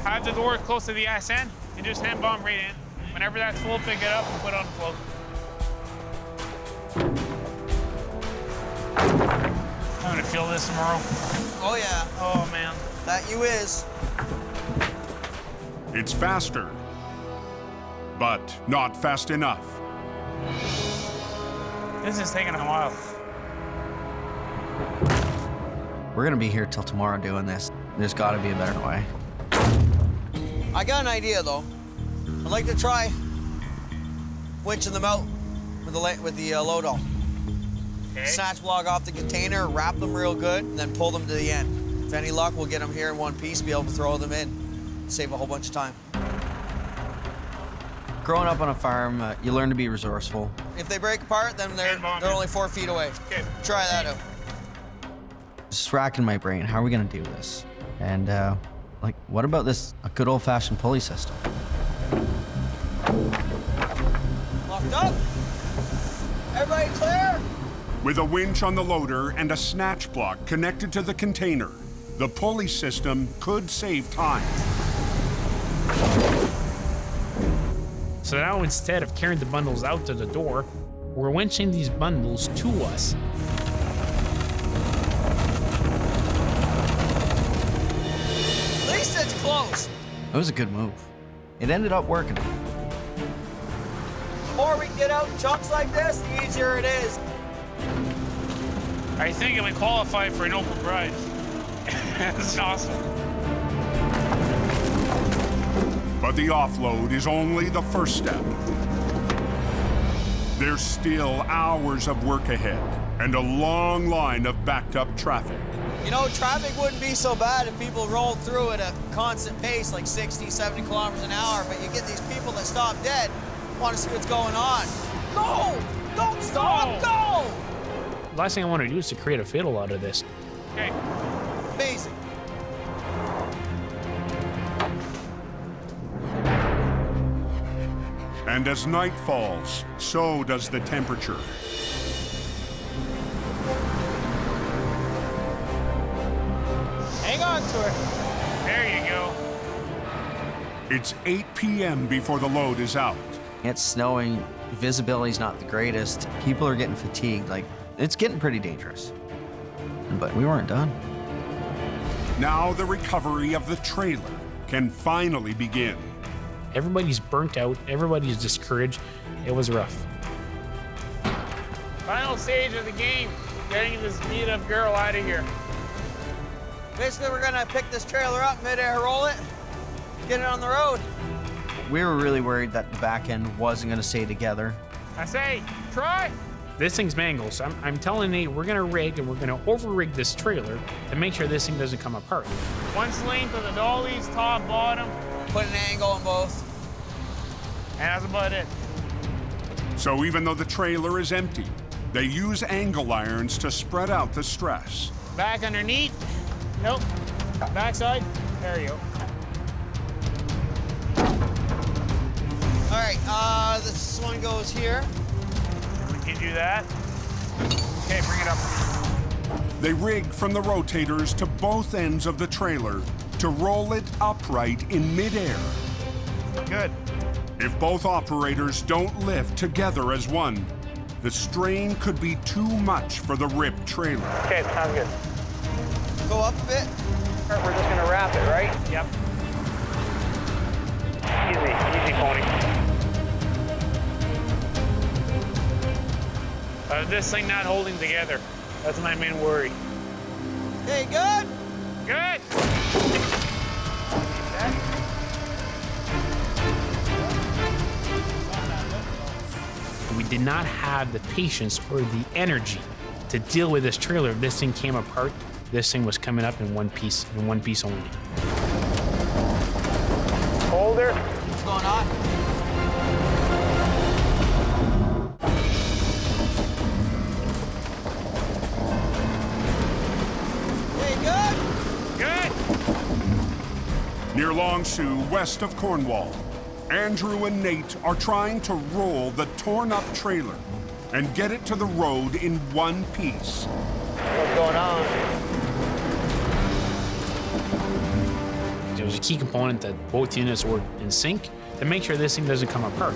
have the door close to the ass end, and just hand bomb right in. Whenever that's full, pick it up and put it on the float. I'm gonna feel this tomorrow. Oh yeah. Oh man. That you is. It's faster, but not fast enough. This is taking a while. We're gonna be here till tomorrow doing this. There's gotta be a better way. I got an idea though. I'd like to try winching them out with the load all. snatch block off the container, wrap them real good, and then pull them to the end. If any luck, we'll get them here in one piece, be able to throw them in, save a whole bunch of time. Growing up on a farm, you learn to be resourceful. If they break apart, then they're only 4 feet away. Try that out. Just racking my brain, how are we gonna do this? And like, what about this, a good old-fashioned pulley system? Locked up. Everybody clear? With a winch on the loader and a snatch block connected to the container, the pulley system could save time. So now instead of carrying the bundles out to the door, we're winching these bundles to us. At least it's close. It was a good move. It ended up working. The more we get out in chunks like this, the easier it is. I think we qualify for an open ride. That's awesome. But the offload is only the first step. There's still hours of work ahead and a long line of backed up traffic. You know, traffic wouldn't be so bad if people rolled through at a constant pace, like 60, 70 kilometers an hour, but you get these people that stop dead, want to see what's going on. Go! Don't stop! Go! The last thing I want to do is to create a fatal out of this. Okay. Amazing. And as night falls, so does the temperature. Hang on to it. There you go. It's 8 p.m. before the load is out. It's snowing, visibility's not the greatest. People are getting fatigued, like, it's getting pretty dangerous. But we weren't done. Now the recovery of the trailer can finally begin. Everybody's burnt out, everybody's discouraged. It was rough. Final stage of the game, getting this beat-up girl out of here. Basically, we're gonna pick this trailer up, mid-air roll it, get it on the road. We were really worried that the back end wasn't gonna stay together. I say, try. This thing's mangled, so I'm telling Nate we're gonna rig and we're gonna over-rig this trailer to make sure this thing doesn't come apart. Once length of the dollies, top, bottom. Put an angle on both. And that's about it. So even though the trailer is empty, they use angle irons to spread out the stress. Back underneath. Nope. Backside. There you go. All right, this one goes here. We can do that. Okay, bring it up. They rig from the rotators to both ends of the trailer to roll it upright in midair. Good. If both operators don't lift together as one, the strain could be too much for the ripped trailer. Okay, sounds good. Go up a bit. We're just gonna wrap it, right? Yep. Easy, pony. This thing not holding together. That's my main worry. Hey, good? Good. We did not have the patience or the energy to deal with this trailer. If this thing came apart, this thing was coming up in one piece only. Holder. What's going on? Good. Near Longshore, west of Cornwall, Andrew and Nate are trying to roll the torn-up trailer and get it to the road in one piece. What's going on? It was a key component that both units were in sync to make sure this thing doesn't come apart.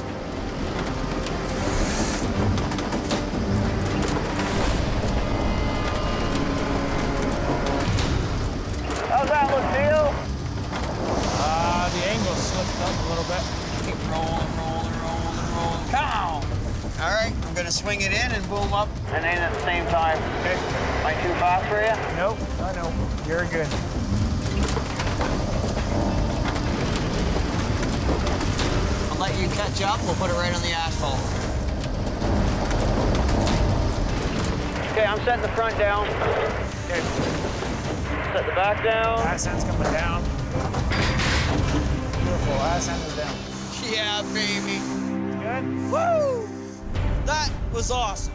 How's that look, Theo? The angle slipped up a little bit. Keep rolling. Pow! All right, I'm gonna swing it in and boom up. And aim at the same time. Okay. Am I too fast for you? Nope, I know. You're good. I'll let you catch up. We'll put it right on the asphalt. I'm setting the front down. Okay. Set the back down. Ass end's coming down. Beautiful, ass end is down. Yeah, baby. Good? Woo! That was awesome.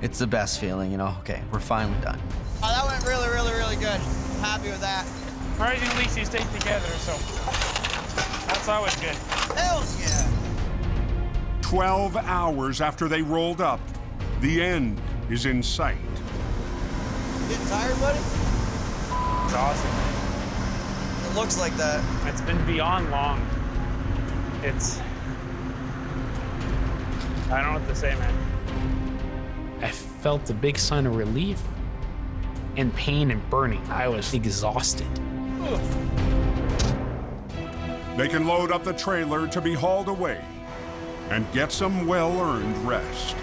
It's the best feeling, you know. Okay, we're finally done. Oh, that went really, really, really good. I'm happy with that. Surprisingly, she stayed together, so that's always good. Hell yeah! 12 hours after they rolled up, the end is in sight. Getting tired, buddy? It's awesome. It looks like that. It's been beyond long. I don't know what to say, man. I felt a big sign of relief and pain and burning. I was exhausted. They can load up the trailer to be hauled away and get some well-earned rest.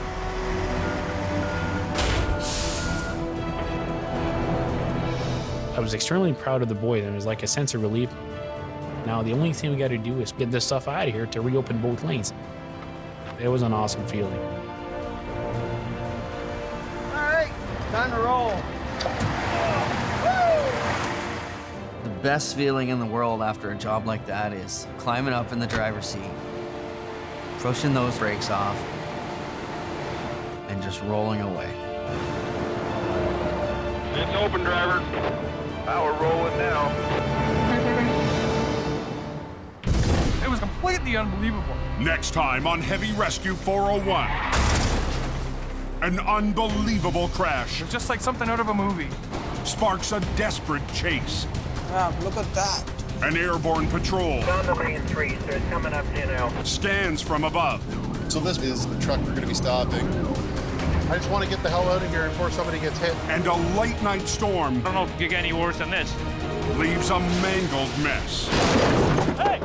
I was extremely proud of the boys, and it was like a sense of relief. Now, the only thing we got to do is get this stuff out of here to reopen both lanes. It was an awesome feeling. All right, time to roll. The best feeling in the world after a job like that is climbing up in the driver's seat, pushing those brakes off, and just rolling away. It's open, driver. Power rolling now. It was completely unbelievable. Next time on Heavy Rescue 401. An unbelievable crash. It's just like something out of a movie. Sparks a desperate chase. Yeah, look at that. An airborne patrol. Found the lane 3, so it's coming up here now. Scans from above. So this is the truck we're going to be stopping. I just want to get the hell out of here before somebody gets hit. And a late night storm. I don't know if it could get any worse than this. Leaves a mangled mess. Hey!